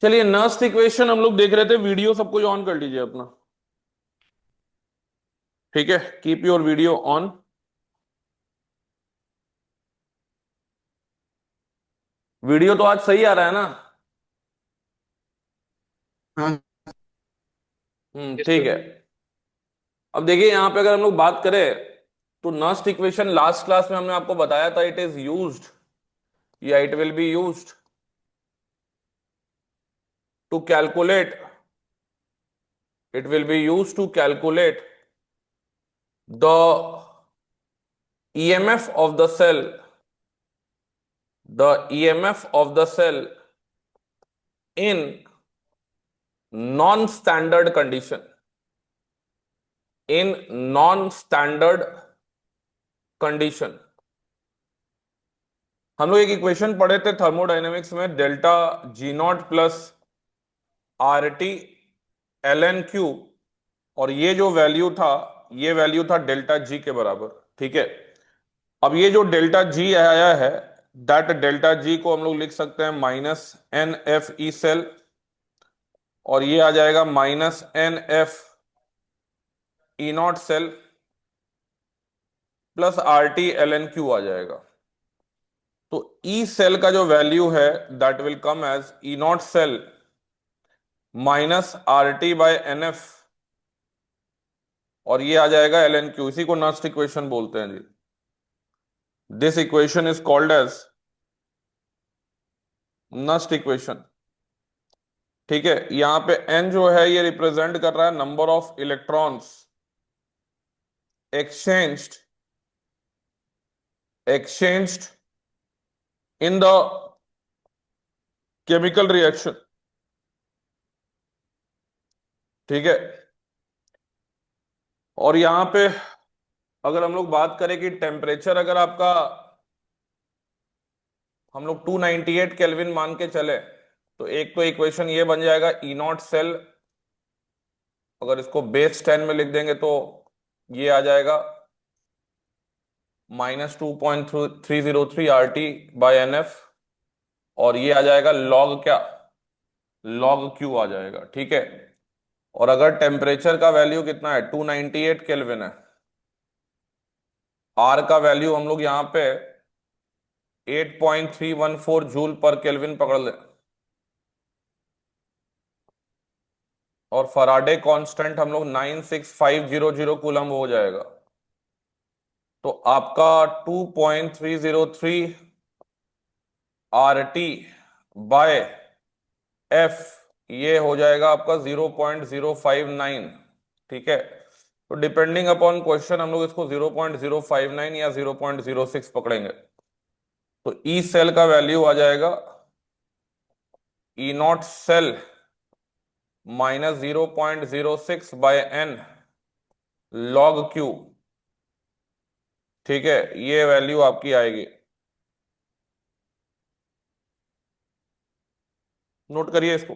चलिए, Nernst equation हम लोग देख रहे थे। वीडियो सब कुछ ऑन कर लीजिए अपना। ठीक है, keep your video on. Video तो आज सही आ रहा है ना? हाँ। यस ठीक सर। है। अब देखिए, यहां पे अगर हम लोग बात करें तो नर्स्ट इक्वेशन लास्ट क्लास में हमने आपको बताया था, इट इज यूज्ड या it will be used to calculate, it will be used to calculate the EMF of the cell, the EMF of the cell in non standard condition, in non standard condition. हम लोग एक equation पढ़े थे thermodynamics में, delta G naught plus R T L N Q, और ये जो value था, ये वैल्यू था डेल्टा जी के बराबर। ठीक है। अब ये जो डेल्टा जी आया है, दैट डेल्टा जी को हम लोग लिख सकते हैं minus N F E cell, और ये आ जाएगा minus N F E not cell plus R T L N Q आ जाएगा। तो ई सेल का जो वैल्यू है, that will come as E not cell minus R T by N F, और ये आ जाएगा एल एन क्यू। इसी को नस्ट इक्वेशन बोलते हैं जी। This equation is called as Nernst equation. ठीक है। यहां पे एन जो है ये रिप्रेजेंट कर रहा है number of electrons exchanged, exchanged in the chemical reaction. ठीक है। और यहां पे अगर हम लोग बात करें कि टेम्परेचर अगर आपका हम लोग 298 केल्विन मान के चले, तो एक तो इक्वेशन ये बन जाएगा ई नॉट सेल, अगर इसको बेस 10 में लिख देंगे तो ये आ जाएगा -2.303 R T by N F, और ये आ जाएगा लॉग क्या, लॉग क्यू आ जाएगा। ठीक है। और अगर टेम्परेचर का वैल्यू कितना है, 298 केल्विन है, आर का वैल्यू हम लोग यहाँ पे 8.314 जूल पर केल्विन पकड़ ले, और फराडे कांस्टेंट हम लोग 96500 कूलम हो जाएगा। तो आपका 2.303 आर टी बाय एफ, ये हो जाएगा आपका 0.059। ठीक है। तो डिपेंडिंग अपॉन क्वेश्चन हम लोग इसको 0.059 या 0.06 पकड़ेंगे। तो ई सेल का वैल्यू आ जाएगा E not cell -0.06 by N log Q. ठीक है, ये वैल्यू आपकी आएगी। नोट करिए इसको।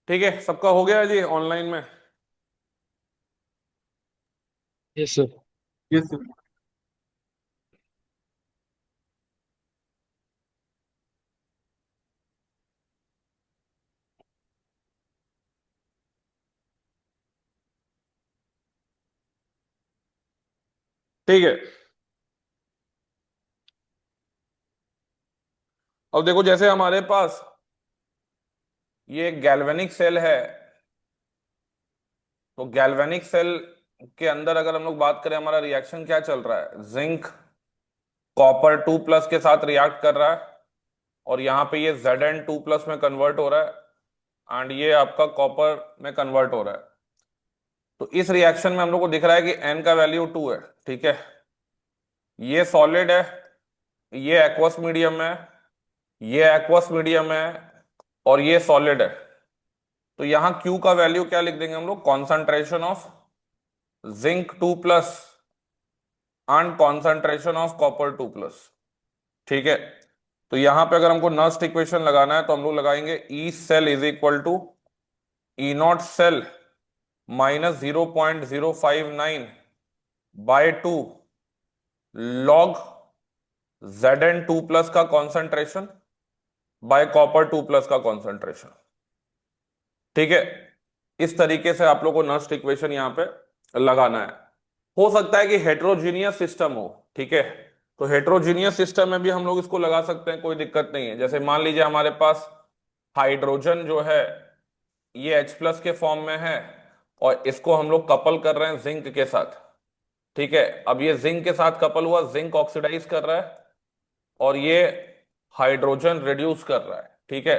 ठीक है, सबका हो गया जी ऑनलाइन में? Yes sir. Yes sir. ठीक है, अब देखो जैसे हमारे पास ये गैल्वेनिक सेल है, तो गैल्वेनिक सेल के अंदर अगर हम लोग बात करें, हमारा रिएक्शन क्या चल रहा है, जिंक कॉपर 2+ के साथ रिएक्ट कर रहा है, और यहाँ पे ये Zn2+ में कन्वर्ट हो रहा है, एंड ये आपका कॉपर में कन्वर्ट हो रहा है। तो इस रिएक्शन में हम लोग को दिख रहा है कि N का वैल्यू 2 है। ठीक है, ये सॉलिड है, ये एक्वस मीडियम है, ये एक्वस मीडियम है, और ये सॉलिड है। तो यहां Q का वैल्यू क्या लिख देंगे हम लोग, concentration of Zn2+ and concentration of copper 2+। ठीक है, तो यहां पे अगर हमको नस्ट इक्वेशन लगाना है तो हम लोग लगाएंगे E cell is equal to E not cell -0.059/2 log Zn2+ का कॉन्सेंट्रेशन बाय कॉपर 2+ का कॉन्सेंट्रेशन। ठीक है, इस तरीके से आप लोग को नस्ट इक्वेशन यहां पे लगाना है। हो सकता है कि हेट्रोजीनियस सिस्टम हो। ठीक है, तो हेट्रोजीनियस सिस्टम में भी हम लोग इसको लगा सकते हैं, कोई दिक्कत नहीं है। जैसे मान लीजिए हमारे पास हाइड्रोजन जो है ये H+ के फॉर्म में है, और इसको हम लोग कपल कर रहे हैं जिंक के साथ। ठीक है, अब ये जिंक के साथ कपल हुआ, जिंक ऑक्सीडाइज कर रहा है, और ये हाइड्रोजन रिड्यूस कर रहा है। ठीक है,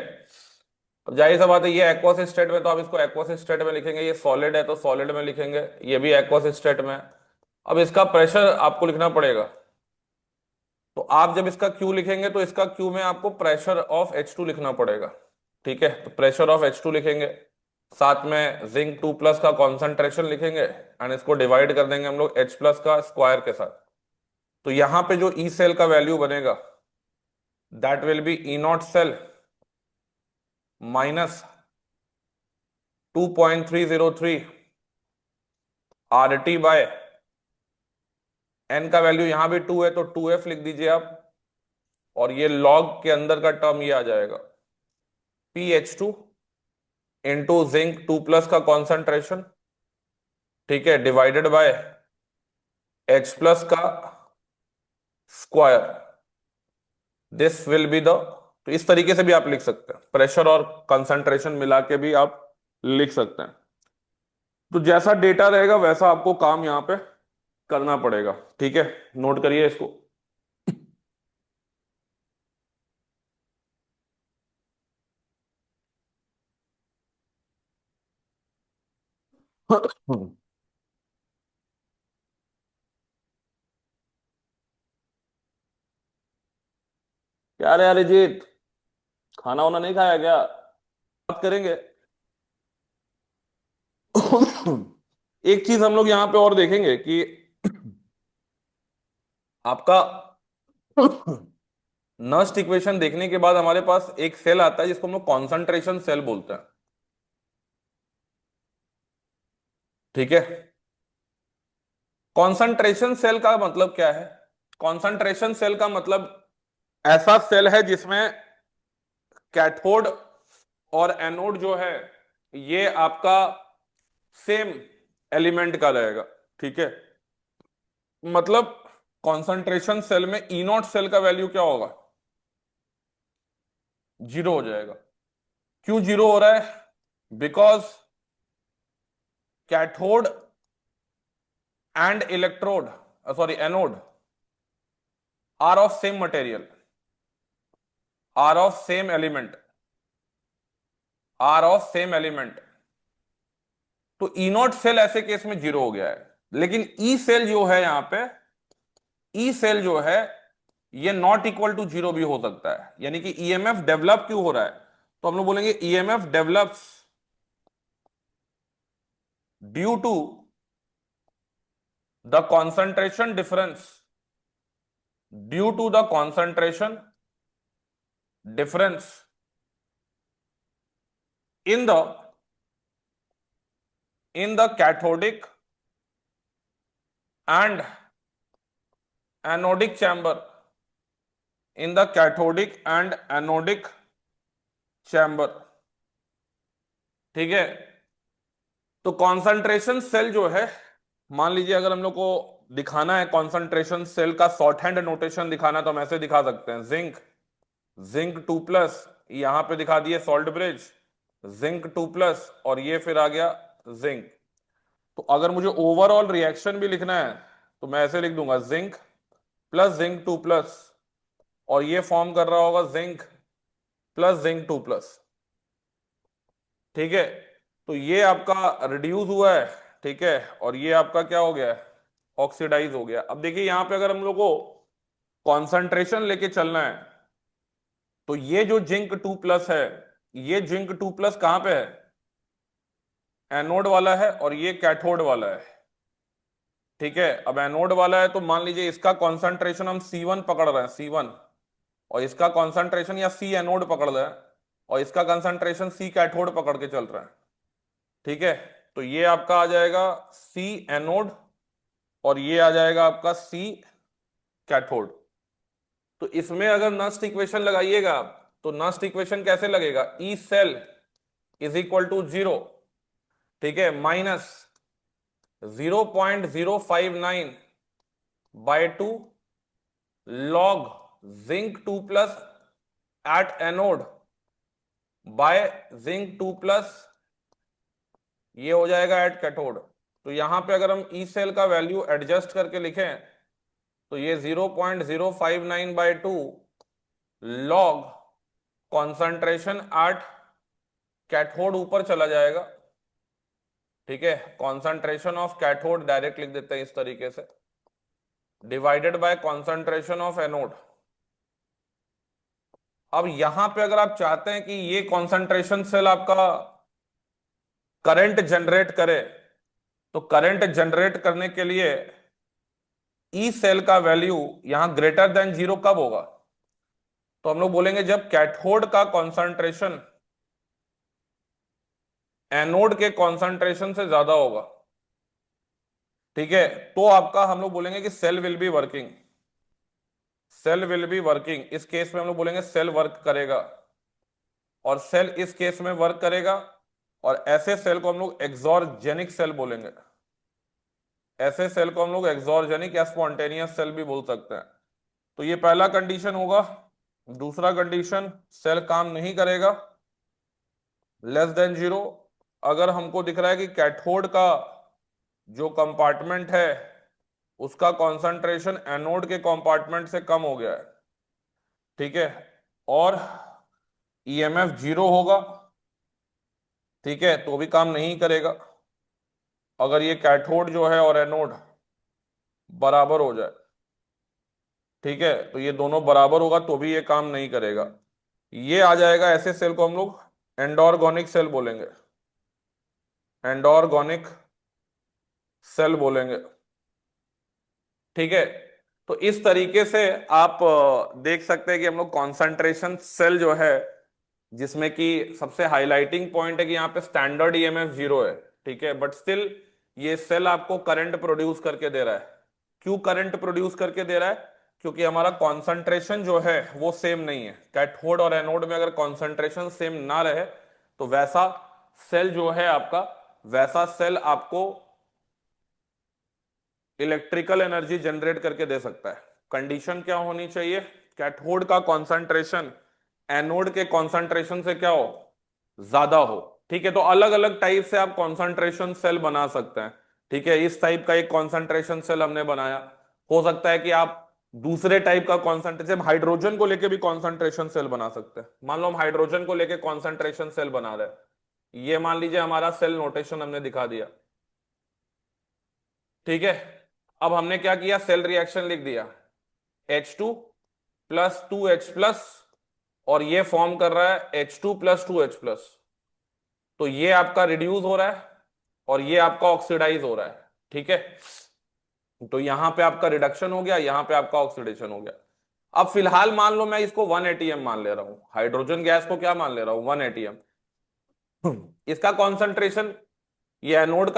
अब जाहिर सा बात है ये एक्वस स्टेट में, तो आप इसको एक्वस स्टेट में लिखेंगे, ये सॉलिड है तो सॉलिड में लिखेंगे, ये भी एक्वस स्टेट में। अब इसका प्रेशर आपको लिखना पड़ेगा, तो आप जब इसका Q लिखेंगे तो इसका Q में आपको प्रेशर ऑफ H2 लिखना पड़ेगा। ठीक है, तो प्रेशर ऑफ H2 लिखेंगे, साथ में Zn2+ का कॉन्सेंट्रेशन लिखेंगे, एंड इसको डिवाइड कर देंगे हम लोग H+ का स्क्वायर के साथ। तो यहां पे जो ई सेल का वैल्यू बनेगा that will be E not cell -2.303 RT by N का वैल्यू यहां भी 2 है तो 2F लिख दीजिए आप, और ये लॉग के अंदर का टर्म ये आ जाएगा PH2 इंटू Zn2+ का कॉन्सेंट्रेशन, ठीक है, डिवाइडेड बाय H+ का square. This will be the, तो इस तरीके से भी आप लिख सकते हैं, प्रेशर और कंसंट्रेशन मिला के भी आप लिख सकते हैं। तो जैसा डेटा रहेगा वैसा आपको काम यहां पे करना पड़ेगा। ठीक है, नोट करिए इसको। क्या रे यार अजीत, खाना वाना नहीं खाया क्या? बात करेंगे। एक चीज हम लोग यहां पे और देखेंगे कि आपका नस्ट इक्वेशन देखने के बाद हमारे पास एक सेल आता है जिसको हम लोग कॉन्सेंट्रेशन सेल बोलते हैं। ठीक है, कॉन्सेंट्रेशन सेल का मतलब क्या है? कॉन्सेंट्रेशन सेल का मतलब ऐसा सेल है जिसमें कैथोड और एनोड जो है ये आपका सेम एलिमेंट का रहेगा। ठीक है, मतलब कॉन्सेंट्रेशन सेल में ई नॉट सेल का वैल्यू क्या होगा, 0 हो जाएगा। क्यों 0 हो रहा है? Because cathode and electrode, sorry anode, are of same material, are of same element, are of same element. तो ई नॉट सेल ऐसे केस में 0 हो गया है। लेकिन ई सेल जो है यहां पे, ई सेल जो है ये नॉट इक्वल टू 0 भी हो सकता है, यानी कि ईएमएफ डेवलप क्यों हो रहा है, तो हम लोग बोलेंगे EMF develops due to the concentration difference, due to the concentration difference in the in the cathodic and anodic chamber, in the cathodic and anodic chamber. ठीक है, तो कॉन्सेंट्रेशन सेल जो है, मान लीजिए अगर हम लोग को दिखाना है कॉन्सेंट्रेशन सेल का शॉर्ट हैंड नोटेशन दिखाना है, तो हम ऐसे दिखा सकते हैं, जिंक, जिंक 2+, यहां पे दिखा दिए सॉल्ट ब्रिज, जिंक 2+, और ये फिर आ गया जिंक। तो अगर मुझे ओवरऑल रिएक्शन भी लिखना है तो मैं ऐसे लिख दूंगा, जिंक प्लस जिंक 2+, और ये फॉर्म कर रहा होगा जिंक प्लस जिंक 2+। ठीक है, तो ये आपका रिड्यूस हुआ है, ठीक है, और ये आपका क्या हो गया है, ऑक्सीडाइज हो गया। अब देखिए यहां पे अगर हम लोग को कॉन्सेंट्रेशन लेके चलना है, तो ये जो जिंक 2+ है, ये जिंक 2+ कहां पे है, एनोड वाला है, और ये कैथोड वाला है। ठीक है, अब एनोड वाला है तो मान लीजिए इसका कॉन्सेंट्रेशन हम C1 पकड़ रहे हैं, C1, और इसका कॉन्सेंट्रेशन या C एनोड पकड़ रहे हैं, और इसका कंसंट्रेशन C कैथोड पकड़ के चल रहा है। ठीक है, तो ये आपका आ जाएगा C एनोड, और ये आ जाएगा आपका C कैथोड। तो इसमें अगर नस्ट इक्वेशन लगाइएगा आप, तो नस्ट इक्वेशन कैसे लगेगा, E cell is equal to 0, ठीक है, minus 0.059/2 log zinc 2+ at anode by zinc 2+, ये हो जाएगा एट कैथोड। तो यहां पे अगर हम ई सेल का वैल्यू एडजस्ट करके लिखें, तो ये 0.059/2 लॉग कॉन्सेंट्रेशन एट कैथोड ऊपर चला जाएगा। ठीक है, कॉन्सेंट्रेशन ऑफ कैथोड डायरेक्ट लिख देते हैं इस तरीके से, divided by concentration of anode. अब यहां पे अगर आप चाहते हैं कि ये कॉन्सेंट्रेशन सेल आपका करंट जनरेट करे, तो करंट जनरेट करने के लिए ई सेल का वैल्यू यहां ग्रेटर देन 0 कब होगा, तो हम लोग बोलेंगे जब कैथोड का कॉन्सेंट्रेशन एनोड के कॉन्सेंट्रेशन से ज्यादा होगा। ठीक है, तो आपका हम लोग बोलेंगे कि cell will be working, cell will be working, इस केस में हम लोग बोलेंगे सेल वर्क करेगा, और सेल इस केस में वर्क करेगा, और ऐसे सेल को हम लोग एक्सॉर्जेनिक सेल बोलेंगे, ऐसे सेल को हम लोग एक्सॉर्जेनिक या स्पॉन्टेनियस सेल भी बोल सकते हैं। तो ये पहला कंडीशन होगा। दूसरा कंडीशन, सेल काम नहीं करेगा लेस देन 0, अगर हमको दिख रहा है कि कैथोड का जो कंपार्टमेंट है उसका कॉन्सेंट्रेशन एनोड के कंपार्टमेंट से कम हो गया है। ठीक है, और ईएमएफ 0 होगा, ठीक है, तो भी काम नहीं करेगा। अगर ये कैथोड जो है और एनोड बराबर हो जाए, ठीक है, तो ये दोनों बराबर होगा तो भी ये काम नहीं करेगा। ये आ जाएगा, ऐसे सेल को हम लोग एंडोर्गोनिक सेल बोलेंगे, एंडोर्गोनिक सेल बोलेंगे। ठीक है, तो इस तरीके से आप देख सकते हैं कि हम लोग कॉन्सेंट्रेशन सेल जो है, जिसमें कि सबसे हाईलाइटिंग पॉइंट है कि यहाँ पे स्टैंडर्ड ईएमएफ 0 है, ठीक है, बट स्टिल ये सेल आपको करंट प्रोड्यूस करके दे रहा है। क्यों करंट प्रोड्यूस करके दे रहा है, क्योंकि हमारा कॉन्सेंट्रेशन जो है वो सेम नहीं है। कैथोड और एनोड में अगर कॉन्सेंट्रेशन सेम ना रहे तो वैसा सेल जो है आपका, वैसा सेल आपको इलेक्ट्रिकल एनर्जी जनरेट करके दे सकता है। कंडीशन क्या होनी चाहिए, कैथोड का कॉन्सेंट्रेशन एनोड के कॉन्सेंट्रेशन से क्या हो, ज्यादा हो। ठीक है, तो अलग अलग टाइप से आप कॉन्सेंट्रेशन सेल बना सकते हैं। ठीक है, इस टाइप का एक कॉन्सेंट्रेशन सेल हमने बनाया, हो सकता है कि आप दूसरे टाइप का कॉन्सेंट्रेशन, हाइड्रोजन को लेके भी कॉन्सेंट्रेशन सेल बना सकते हैं। मान लो हम हाइड्रोजन को लेके कॉन्सेंट्रेशन सेल बना रहे हैं, ये मान लीजिए हमारा सेल नोटेशन हमने दिखा दिया। ठीक है, अब हमने क्या किया, सेल रिएक्शन लिख दिया, H2 प्लस 2H+, और ये फॉर्म कर रहा है H2 प्लस 2H+। तो ये आपका रिड्यूस हो रहा है और ये आपका ऑक्सीडाइज हो रहा है। ठीक है, तो यहां पे आपका रिडक्शन हो गया, यहां पे आपका ऑक्सीडेशन हो गया। अब फिलहाल मान लो मैं इसको 1 atm मान ले रहा हूं, हाइड्रोजन गैस को क्या मान ले रहा हूं, 1 atm। इसका कॉन्सेंट्रेशन ये एनोड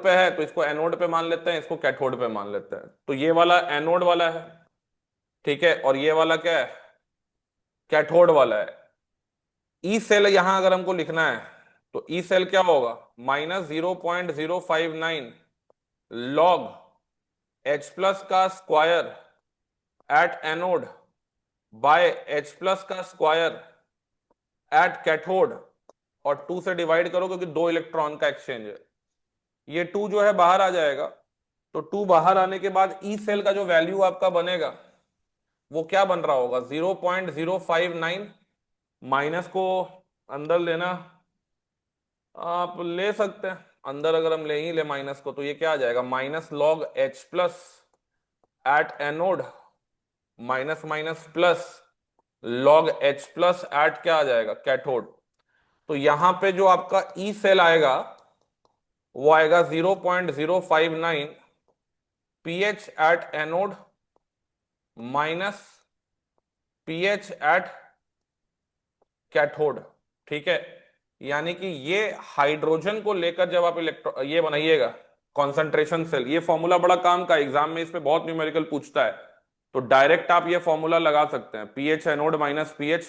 पे है तो इसको एनोड पे मान लेते हैं, इसको कैथोड पे मान लेते हैं। तो ये वाला एनोड वाला है, ठीक है, और ये वाला क्या है, कैथोड वाला है। ई सेल यहां अगर हमको लिखना है तो ई सेल क्या होगा, -0.059 लॉग H प्लस का square at anode by H plus का स्क्वायर एट कैथोड, और 2 से डिवाइड करो क्योंकि 2 इलेक्ट्रॉन का एक्सचेंज है। ये 2 जो है बाहर आ जाएगा, तो 2 बाहर आने के बाद ई सेल का जो वैल्यू आपका बनेगा वो क्या बन रहा होगा, 0.059, माइनस को अंदर लेना आप ले सकते हैं, अंदर अगर हम ले ही ले माइनस को तो ये क्या आ जाएगा, minus log H plus at anode minus minus plus log H plus at क्या आ जाएगा, कैथोड। तो यहां पे जो आपका ई सेल आएगा वो आएगा 0.059 pH eight anode minus pH at cathode, ठीक है। यानी कि ये हाइड्रोजन को लेकर जब आप ये बनाइएगा कॉन्सेंट्रेशन सेल, ये फॉर्मूला बड़ा काम का, एग्जाम में इस पे बहुत न्यूमेरिकल पूछता है, तो डायरेक्ट आप ये फॉर्मूला लगा सकते हैं, pH anode minus pH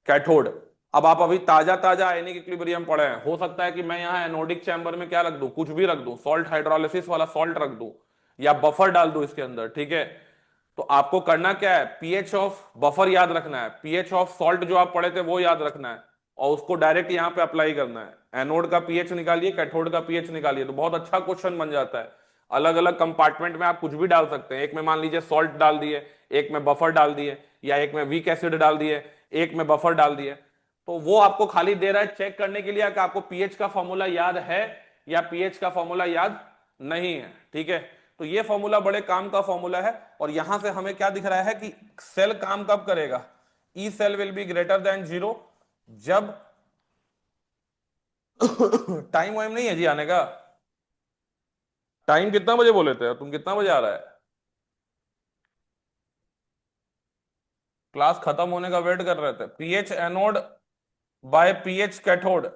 cathode. अब आप अभी ताजा ताजा आयनिक इक्विलिब्रियम पढ़े हैं, हो सकता है कि मैं यहाँ एनोडिक चैम्बर में क्या रख दूं, कुछ भी रख दूं, सॉल्ट हाइड्रोलिसिस वाला सॉल्ट रख दूं या बफर डाल दूं इसके अंदर, ठीक है। तो आपको करना क्या है, पीएच ऑफ बफर याद रखना है, पीएच ऑफ सॉल्ट जो आप पढ़े थे वो याद रखना है, और उसको डायरेक्ट यहां पे अप्लाई करना है। एनोड का पीएच निकालिए, कैथोड का पीएच निकालिए, तो बहुत अच्छा क्वेश्चन बन जाता है। अलग अलग कंपार्टमेंट में आप कुछ भी डाल सकते हैं, एक में मान लीजिए सॉल्ट डाल दिए, एक में बफर डाल दिए, या एक में वीक एसिड डाल दिए, एक में बफर डाल दिए। तो वो आपको खाली दे रहा है चेक करने के लिए कि आपको पीएच का फॉर्मूला याद है या पीएच का फॉर्मूला याद नहीं है, ठीक है। तो ये फॉर्मूला बड़े काम का फॉर्मूला है, और यहां से हमें क्या दिख रहा है कि सेल काम कब करेगा, E cell will be greater than 0 जब टाइम वाइम नहीं है जी आने का। टाइम कितना बजे बोले थे तुम, कितना बजे आ रहा है, क्लास खत्म होने का वेट कर रहे थे, pH anode by pH cathode.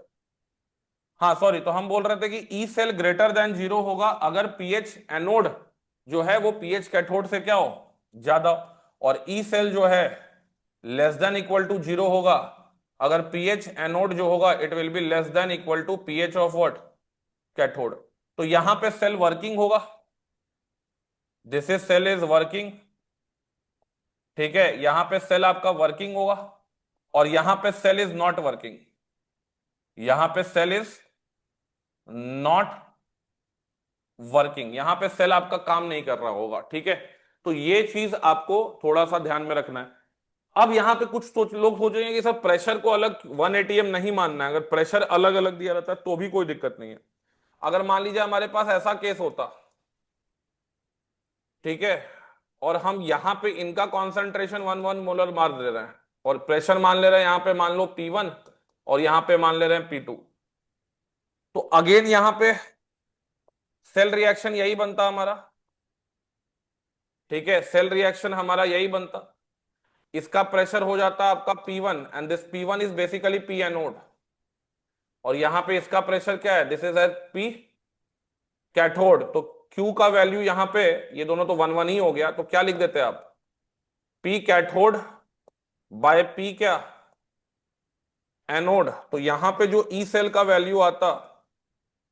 हाँ सॉरी, तो हम बोल रहे थे कि ई सेल ग्रेटर देन 0 होगा अगर पीएच एनोड जो है वो पीएच कैथोड से क्या हो, ज्यादा, और ई सेल जो है लेस देन इक्वल टू 0 होगा अगर पीएच एनोड जो होगा it will be less than equal to pH of what, cathode. तो यहां पे सेल वर्किंग होगा, this is cell is working, ठीक है, यहां पे सेल आपका वर्किंग होगा, और यहां पे सेल इज नॉट वर्किंग, यहां पे सेल इज नॉट वर्किंग, यहां पे सेल आपका काम नहीं कर रहा होगा, ठीक है। तो ये चीज आपको थोड़ा सा ध्यान में रखना है। अब यहां पे कुछ लोग सोचेंगे कि सर प्रेशर को अलग 1 एटीएम नहीं मानना है, अगर प्रेशर अलग अलग दिया रहता है तो भी कोई दिक्कत नहीं है। अगर मान लीजिए हमारे पास ऐसा केस होता, ठीक है, और हम यहां पे इनका कॉन्सेंट्रेशन 1 मोलर मार दे रहे हैं और प्रेशर मान ले रहे हैं यहां पे मान लो P1 और यहां पे मान ले रहे हैं P2, तो अगेन यहां पे सेल रिएक्शन यही बनता हमारा, ठीक है, सेल रिएक्शन हमारा यही बनता। इसका प्रेशर हो जाता आपका P1 and this P1 is basically P anode, और यहां पे इसका प्रेशर क्या है, this is at P cathode. तो Q का वैल्यू यहां पे, ये दोनों तो 1 1 ही हो गया, तो क्या लिख देते हैं आप, P कैथोड बाय P क्या, एनोड। तो यहां पे जो ई सेल का वैल्यू आता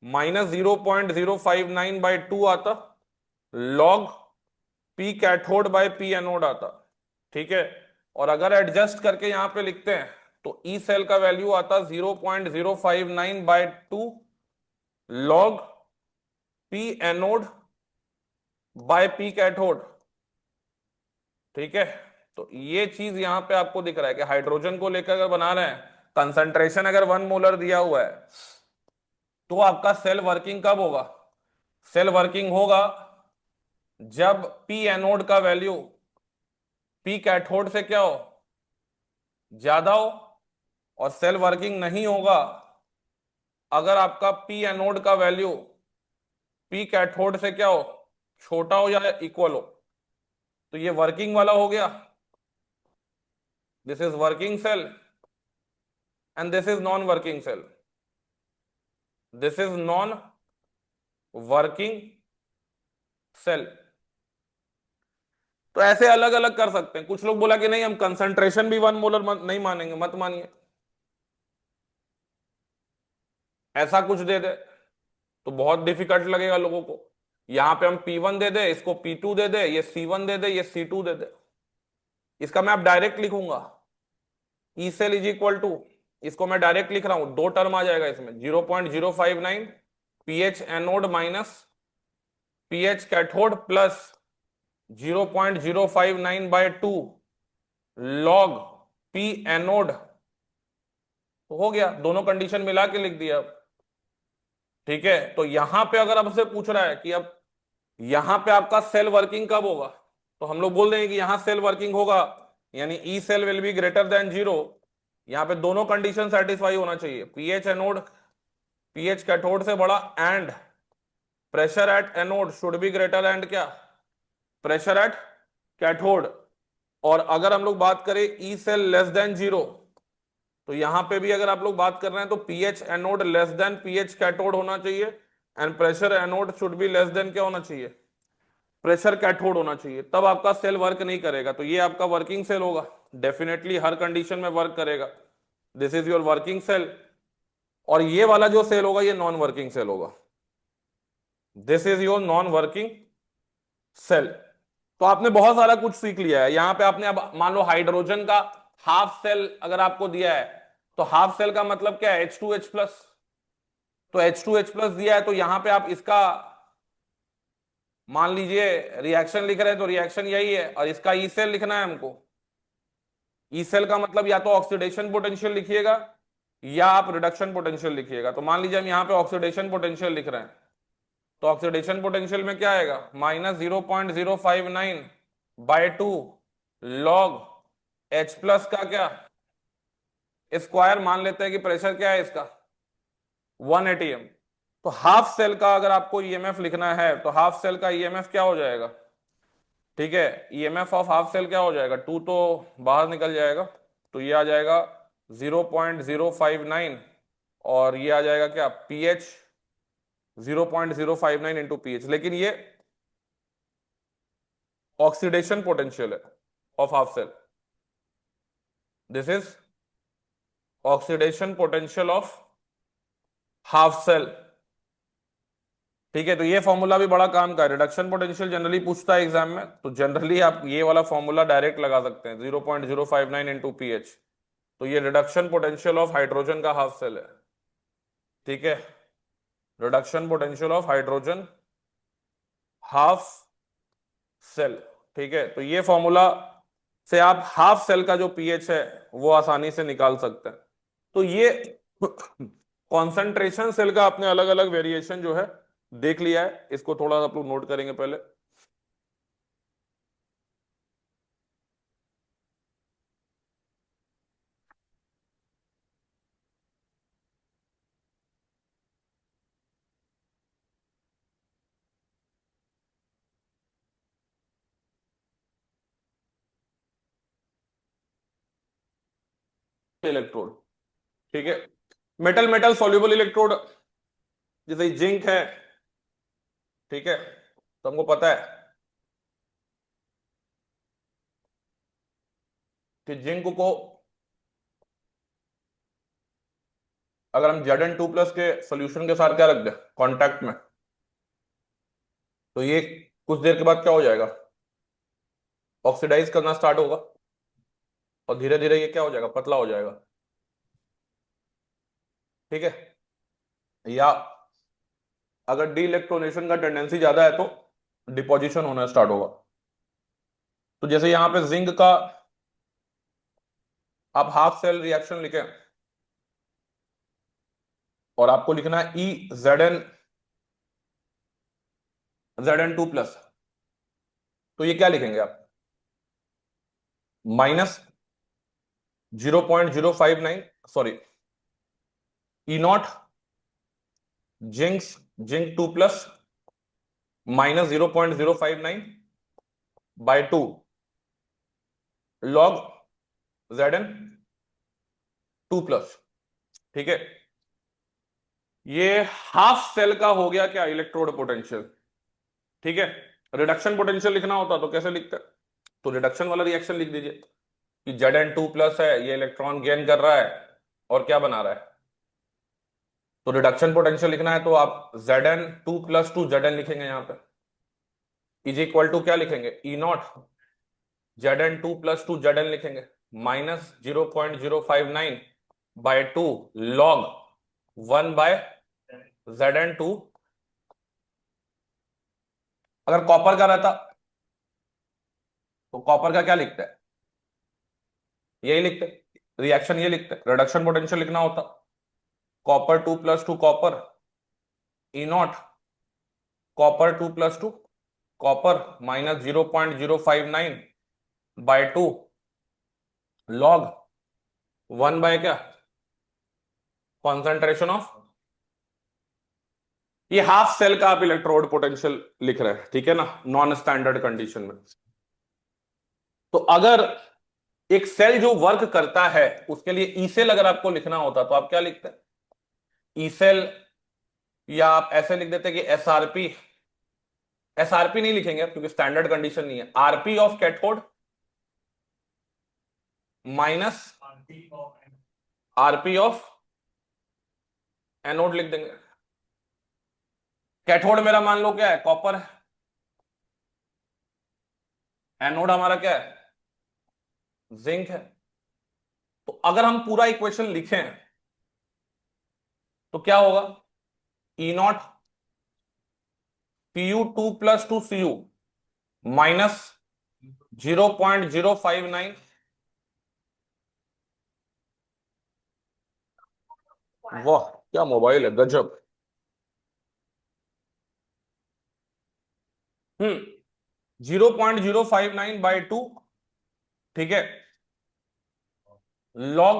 -0.059/2 आता, log P cathode by P anode आता, ठीक है। और अगर एडजस्ट करके यहां पे लिखते हैं तो ई सेल का वैल्यू आता 0.059/2 log P anode by P cathode, ठीक है। तो ये चीज यहां पे आपको दिख रहा है कि हाइड्रोजन को लेकर अगर बना रहे हैं, कंसंट्रेशन अगर 1 मोलर दिया हुआ है, तो आपका सेल वर्किंग कब होगा, सेल वर्किंग होगा जब P एनोड का वैल्यू P कैथोड से क्या हो, ज्यादा हो, और सेल वर्किंग नहीं होगा अगर आपका P एनोड का वैल्यू P कैथोड से क्या हो, छोटा हो या इक्वल हो। तो ये वर्किंग वाला हो गया, this is working cell and this is non working cell, this is non working cell. तो ऐसे अलग अलग कर सकते हैं। कुछ लोग बोला कि नहीं हम कंसंट्रेशन भी 1 मोलर नहीं मानेंगे, मत मानिए, ऐसा कुछ दे दे तो बहुत डिफिकल्ट लगेगा लोगों को। यहां पे हम P1 दे दे, इसको P2 दे दे, ये C1 दे दे, ये C2 दे दे। इसका मैं अब डायरेक्ट लिखूंगा, E cell is equal to, इसको मैं डायरेक्ट लिख रहा हूं, दो टर्म आ जाएगा इसमें, 0.059 pH anode minus pH cathode plus 0.059/2 log P anode. तो हो गया, दोनों कंडीशन मिला के लिख दिया अब। ठीक है, तो यहां पे अगर आपसे पूछ रहा है कि अब यहां पे आपका सेल वर्किंग कब होगा, तो हम लोग बोल देंगे कि यहां सेल वर्किंग होगा, यानी E cell will be greater than 0। यहां पे दोनों कंडीशन सेटिस्फाई होना चाहिए, पीएच एनोड पीएच कैथोड से बड़ा, and pressure at anode should be greater and क्या, प्रेशर एट कैथोड। और अगर हम लोग बात करें ई सेल लेस देन 0, तो यहां पे भी अगर आप लोग बात कर रहे हैं तो pH anode less than pH cathode होना चाहिए, and pressure anode should be less then क्या होना चाहिए, प्रेशर कैथोड होना चाहिए, तब आपका सेल वर्क नहीं करेगा। तो ये आपका वर्किंग सेल होगा, डेफिनेटली हर कंडीशन में वर्क करेगा। This is your working cell. और ये वाला जो सेल होगा ये नॉन वर्किंग सेल होगा, this is your non working cell. तो आपने बहुत सारा कुछ सीख लिया है यहां पे। आपने अब मान लो हाइड्रोजन का हाफ सेल अगर आपको दिया है, तो हाफ सेल का मतलब क्या है, H2H+। तो H2H+ दिया है, तो यहां पे आप इसका मान लीजिए रिएक्शन लिख रहे हैं, तो रिएक्शन यही है, और इसका ई सेल लिखना है हमको। ई सेल का मतलब या तो ऑक्सीडेशन पोटेंशियल लिखिएगा या आप रिडक्शन पोटेंशियल लिखिएगा। तो मान लीजिए हम यहाँ पे ऑक्सीडेशन पोटेंशियल लिख रहे हैं, तो ऑक्सीडेशन पोटेंशियल में क्या आएगा, -0.059/2 लॉग H+ का क्या स्क्वायर, मान लेते हैं कि प्रेशर क्या है इसका 1 atm। तो हाफ सेल का अगर आपको ईएमएफ लिखना है, तो हाफ सेल का ईएमएफ क्या हो जाएगा, ठीक है, ईएमएफ ऑफ हाफ सेल क्या हो जाएगा, 2 तो बाहर निकल जाएगा, तो ये आ जाएगा 0.059, और ये आ जाएगा क्या, पीएच 0.059 इंटू पीएच। लेकिन ये ऑक्सीडेशन पोटेंशियल है of half cell, this is oxidation potential of half cell. ठीक है, तो ये फॉर्मूला भी बड़ा काम का है। रिडक्शन पोटेंशियल जनरली पूछता है एग्जाम में, तो जनरली आप ये वाला फॉर्मूला डायरेक्ट लगा सकते हैं, 0.059 इंटू पीएच। तो ये रिडक्शन पोटेंशियल ऑफ हाइड्रोजन का हाफ सेल है। ठीक है, reduction potential of hydrogen half cell. ठीक है, तो ये फॉर्मूला से आप हाफ सेल का जो पीएच है वो आसानी से निकाल सकते हैं। तो ये कॉन्सेंट्रेशन सेल का आपने अलग अलग वेरिएशन जो है देख लिया है, इसको थोड़ा आप लोग नोट करेंगे पहले। इलेक्ट्रोड, ठीक है, मेटल मेटल सॉल्युबल इलेक्ट्रोड, जैसे जिंक है, ठीक है, तो हमको पता है कि जिंक को अगर हम Zn2+ के सोल्यूशन के साथ क्या रख दें कॉन्टैक्ट में, तो ये कुछ देर के बाद क्या हो जाएगा, ऑक्सीडाइज करना स्टार्ट होगा, और धीरे धीरे ये क्या हो जाएगा, पतला हो जाएगा। ठीक है, या अगर डी इलेक्ट्रोनेशन का टेंडेंसी ज्यादा है तो डिपोजिशन होना स्टार्ट होगा। तो जैसे यहां पे जिंक का आप हाफ सेल रिएक्शन लिखें, और आपको लिखना है Zn2+, तो ये क्या लिखेंगे आप, -0.059, sorry, E0 zinc 2+ -0.059/2 log Zn2+। ठीक है, ये हाफ सेल का हो गया क्या इलेक्ट्रोड पोटेंशियल। ठीक है, रिडक्शन पोटेंशियल लिखना होता तो कैसे लिखते, तो रिडक्शन वाला रिएक्शन लिख दीजिए कि Zn2+ है, ये इलेक्ट्रॉन गेन कर रहा है और क्या बना रहा है। तो रिडक्शन पोटेंशियल लिखना है तो आप Zn2+2 Zn लिखेंगे, यहां पे इज इक्वल टू क्या लिखेंगे, E0 Zn2+2 Zn लिखेंगे, -0.059/2 log 1/Zn2। अगर कॉपर का रहता तो कॉपर का क्या लिखते हैं, यही लिखते, रिएक्शन ये लिखते, रिडक्शन पोटेंशियल लिखना होता copper 2+2 E0 copper 2+2 copper -0.059/2 log 1 क्या, कॉन्सेंट्रेशन ऑफ। ये हाफ सेल का आप इलेक्ट्रोड पोटेंशियल लिख रहे हैं, ठीक है ना, नॉन स्टैंडर्ड कंडीशन में। तो अगर एक सेल जो वर्क करता है उसके लिए ई सेल अगर आपको लिखना होता तो आप क्या लिखते हैं, ई सेल, या आप ऐसे लिख देते कि एसआरपी, एसआरपी नहीं लिखेंगे क्योंकि स्टैंडर्ड कंडीशन नहीं है, RP of cathode minus RP of anode लिख देंगे। कैथोड मेरा मान लो क्या है, कॉपर है, एनोड हमारा क्या है, जिंक है। तो अगर हम पूरा इक्वेशन लिखें तो क्या होगा, E0 Pu2+2 Cu -0.059, वाह क्या मोबाइल है, गजब। 0.059/2, ठीक है, लॉग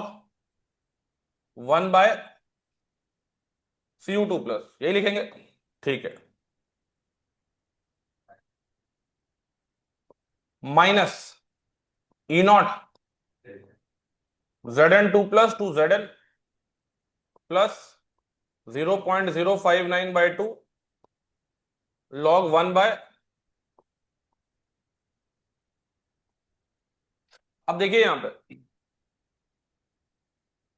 1/Cu2+, यही लिखेंगे, ठीक है, minus E0 Zn2+2 Zn plus 0.059/2 log 1 अब देखिए यहां पे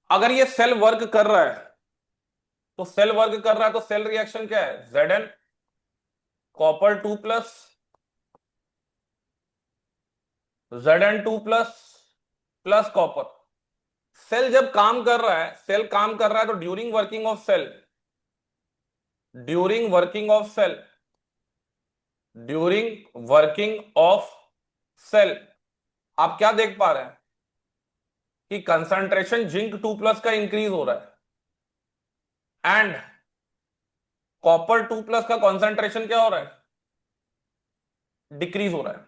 अगर ये सेल वर्क कर रहा है, तो सेल वर्क कर रहा है तो सेल रिएक्शन क्या है, Zn copper 2+Zn2+ copper. Cell जब काम कर रहा है, सेल काम कर रहा है तो during working of cell, during working of cell, during working of cell आप क्या देख पा रहे हैं कि कंसंट्रेशन Zn2+ का इंक्रीज हो रहा है एंड copper 2+ का कंसंट्रेशन क्या हो रहा है, डिक्रीज हो रहा है।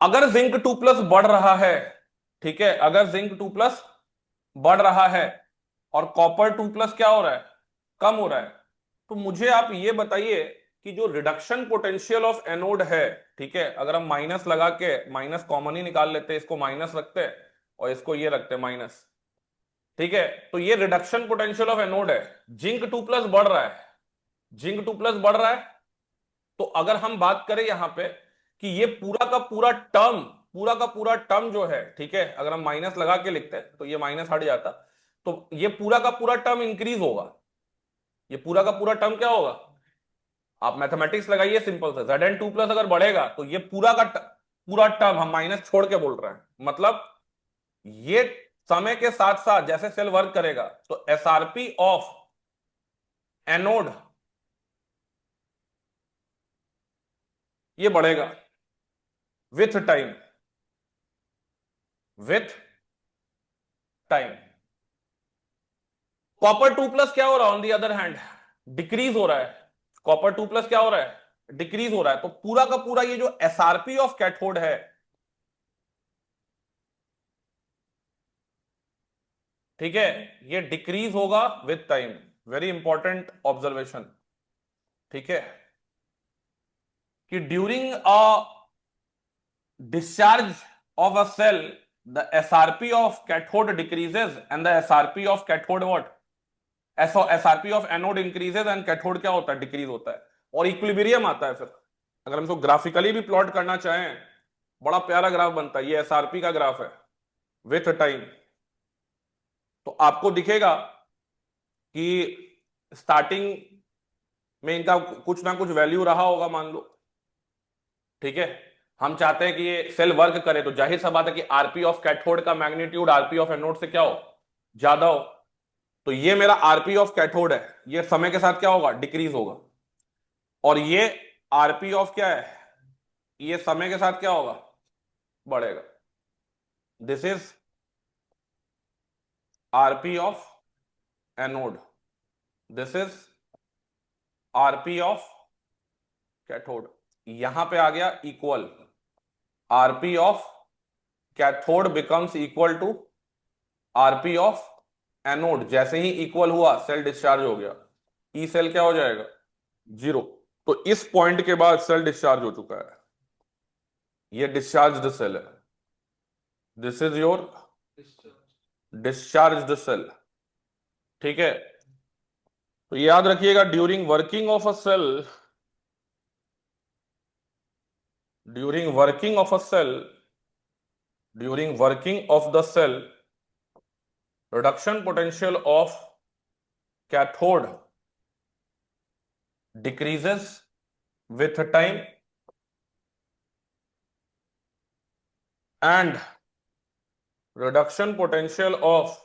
अगर Zn2+ बढ़ रहा है, ठीक है, अगर Zn2+ बढ़ रहा है और copper 2+ क्या हो रहा है, कम हो रहा है, तो मुझे आप ये बताइए कि जो रिडक्शन पोटेंशियल ऑफ एनोड है, ठीक है, अगर हम माइनस लगा के, माइनस कॉमन ही निकाल लेते हैं, इसको माइनस रखते हैं और इसको ये रखते हैं माइनस, ठीक है, तो ये रिडक्शन पोटेंशियल ऑफ एनोड है। Zn2+ बढ़ रहा है, Zn2+ बढ़ रहा है, तो अगर हम बात करें यहां पे कि ये पूरा का पूरा टर्म, पूरा का पूरा टर्म जो है, ठीक है, अगर हम माइनस लगा के लिखते हैं तो ये माइनस हट जाता, तो ये पूरा का पूरा टर्म इंक्रीज होगा, ये पूरा का पूरा टर्म क्या होगा, आप मैथमेटिक्स लगाइए सिंपल से, Zn2+ अगर बढ़ेगा तो ये पूरा का पूरा टर्म, हम माइनस छोड़ के बोल रहे हैं, मतलब ये समय के साथ साथ जैसे सेल वर्क करेगा तो एसआरपी ऑफ एनोड ये बढ़ेगा with time, with time. copper 2+ क्या हो रहा है on the other hand, decrease हो रहा है, copper 2+ क्या हो रहा है, डिक्रीज हो रहा है, तो पूरा का पूरा ये जो एसआरपी ऑफ कैथोड है, ठीक है, ये डिक्रीज होगा with time, very important observation, ठीक है, कि during a discharge of a cell the SRP of cathode decreases and the SRP of cathode what SRP of anode increases and cathode क्या होता है, डिक्रीज होता है, और इक्विलिब्रियम आता है। फिर अगर हम इसको ग्राफिकली भी प्लॉट करना चाहें, बड़ा प्यारा ग्राफ बनता है, ये एसआरपी का ग्राफ है विथ टाइम। तो आपको दिखेगा कि स्टार्टिंग में इनका कुछ ना कुछ वैल्यू रहा होगा, मान लो, ठीक है। हम चाहते हैं कि ये सेल वर्क करे, तो जाहिर सा बात है कि आरपी ऑफ कैथोड का मैग्नीट्यूड आरपी ऑफ एनोड से क्या हो, ज्यादा हो। तो ये मेरा आरपी ऑफ कैथोड है, ये समय के साथ क्या होगा, डिक्रीज होगा। और ये आरपी ऑफ क्या है, ये समय के साथ क्या होगा, बढ़ेगा। This is RP of anode, this is RP of cathode. यहां पे आ गया equal, RP of cathode becomes equal to RP of anode. जैसे ही इक्वल हुआ, सेल डिस्चार्ज हो गया, ई सेल क्या हो जाएगा, जीरो। तो इस पॉइंट के बाद सेल डिस्चार्ज हो चुका है, ये डिस्चार्ज्ड सेल है। This is your discharged cell, ठीक है। तो याद रखिएगा, during working of a cell, during working of a cell, during working of the cell, reduction potential of cathode decreases with time and reduction potential of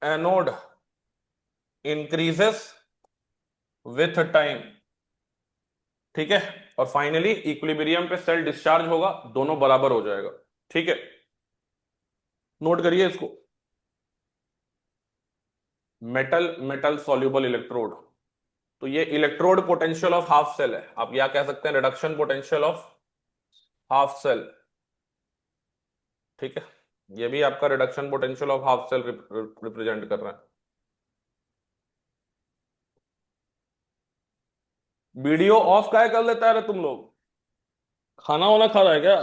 anode increases with time, ठीक है। और finally equilibrium पे cell discharge होगा, दोनों बराबर हो जाएगा, ठीक है। नोट करिए इसको, मेटल मेटल सॉल्युबल इलेक्ट्रोड। तो ये electrode potential of half cell है, आप या कह सकते हैं reduction potential of half cell, ठीक है। ये भी आपका reduction potential of half cell represent कर रहा है। वीडियो ऑफ काय कर लेता है रे तुम लोग, खाना वाना खा रहा है क्या।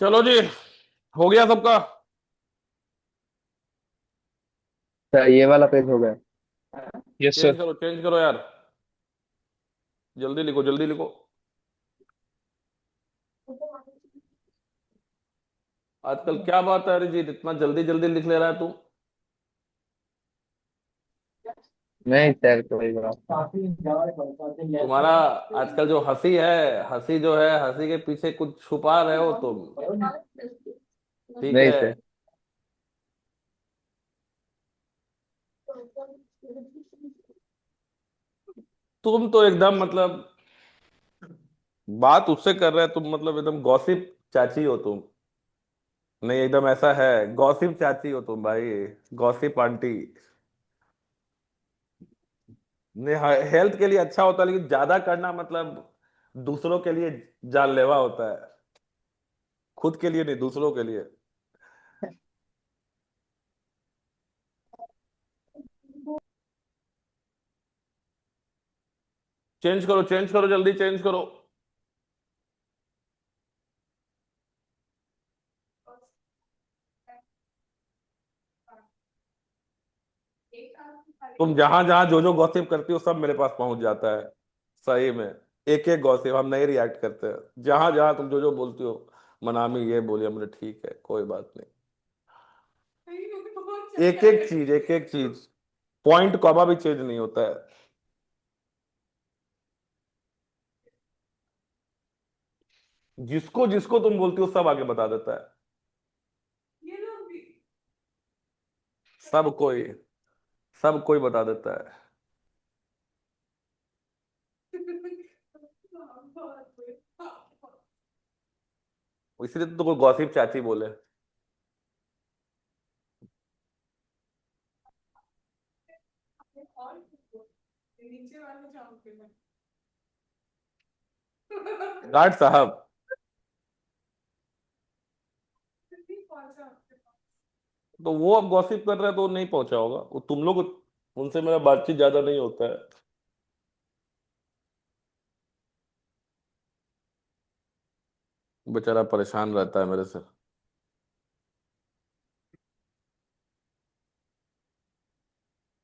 चलो जी, हो गया सबका। सर ये वाला पेज हो गया। Yes change sir. करो, चेंज करो यार, जल्दी लिखो, जल्दी लिखो। आजकल क्या बात है अरिजीत, इतना जल्दी जल्दी लिख ले रहा है तू। नहीं सर कोई बात। तुम्हारा आजकल जो हंसी है, हंसी जो है, हंसी के पीछे कुछ छुपा रहे हो तुम, ठीक नहीं है। सर। तुम तो एकदम मतलब बात उससे कर रहे हैं तुम, मतलब एकदम गॉसिप चाची हो तुम। नहीं, एकदम ऐसा है, गॉसिप चाची हो तुम भाई, गॉसिप आंटी। नहीं, हेल्थ के लिए अच्छा होता है, लेकिन ज्यादा करना मतलब दूसरों के लिए जानलेवा होता है, खुद के लिए नहीं, दूसरों के लिए। चेंज करो, चेंज करो, जल्दी चेंज करो। तुम जहां जहां जो जो गॉसिप करती हो सब मेरे पास पहुंच जाता है, सही में। एक एक गॉसिप हम नहीं रिएक्ट करते हैं, जहां जहां तुम जो जो बोलती हो। मनामी ये बोली, हमने ठीक है कोई बात नहीं। एक एक चीज, एक एक चीज, पॉइंट कॉमा भी चेंज नहीं होता है। जिसको जिसको तुम बोलती हो सब आगे बता देता है, सब कोई, सब कोई बता देता है। इसलिए तो कोई गॉसिप चाची बोले। गार्ड साहब, तो वो अब गॉसिप कर रहा है तो नहीं पहुंचा होगा, वो तुम लोग, उनसे मेरा बातचीत ज्यादा नहीं होता है। बेचारा परेशान रहता है मेरे से।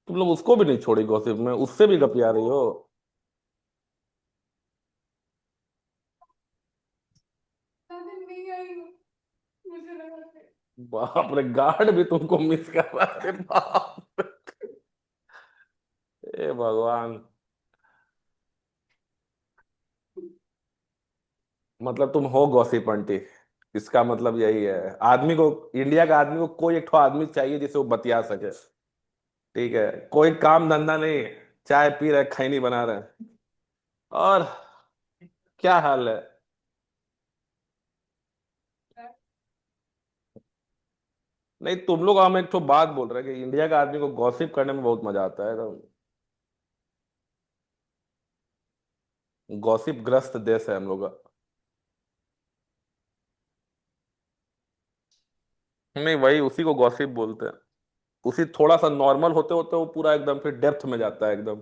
तुम लोग उसको भी नहीं छोड़ी गॉसिप में, उससे भी गपिया रही हो। बाप रे, गार्ड भी तुमको मिस कर रहा है, बाप। ए भगवान। मतलब तुम हो गॉसिप आंटी, इसका मतलब यही है। आदमी को, इंडिया का आदमी को कोई एक ठो आदमी चाहिए जिसे वो बतिया सके। ठीक है, कोई काम धंधा नहीं, चाय पी रहे, खैनी बना रहे। और क्या हाल है? नहीं, तुम लोग हम एक ठो बात बोल रहे हैं कि इंडिया का आदमी को गॉसिप करने में बहुत मजा आता है, तो गॉसिप ग्रस्त देश है हम लोग का। नहीं, वही उसी को गॉसिप बोलते हैं। उसी थोड़ा सा नॉर्मल होते होते वो पूरा एकदम फिर डेप्थ में जाता है एकदम।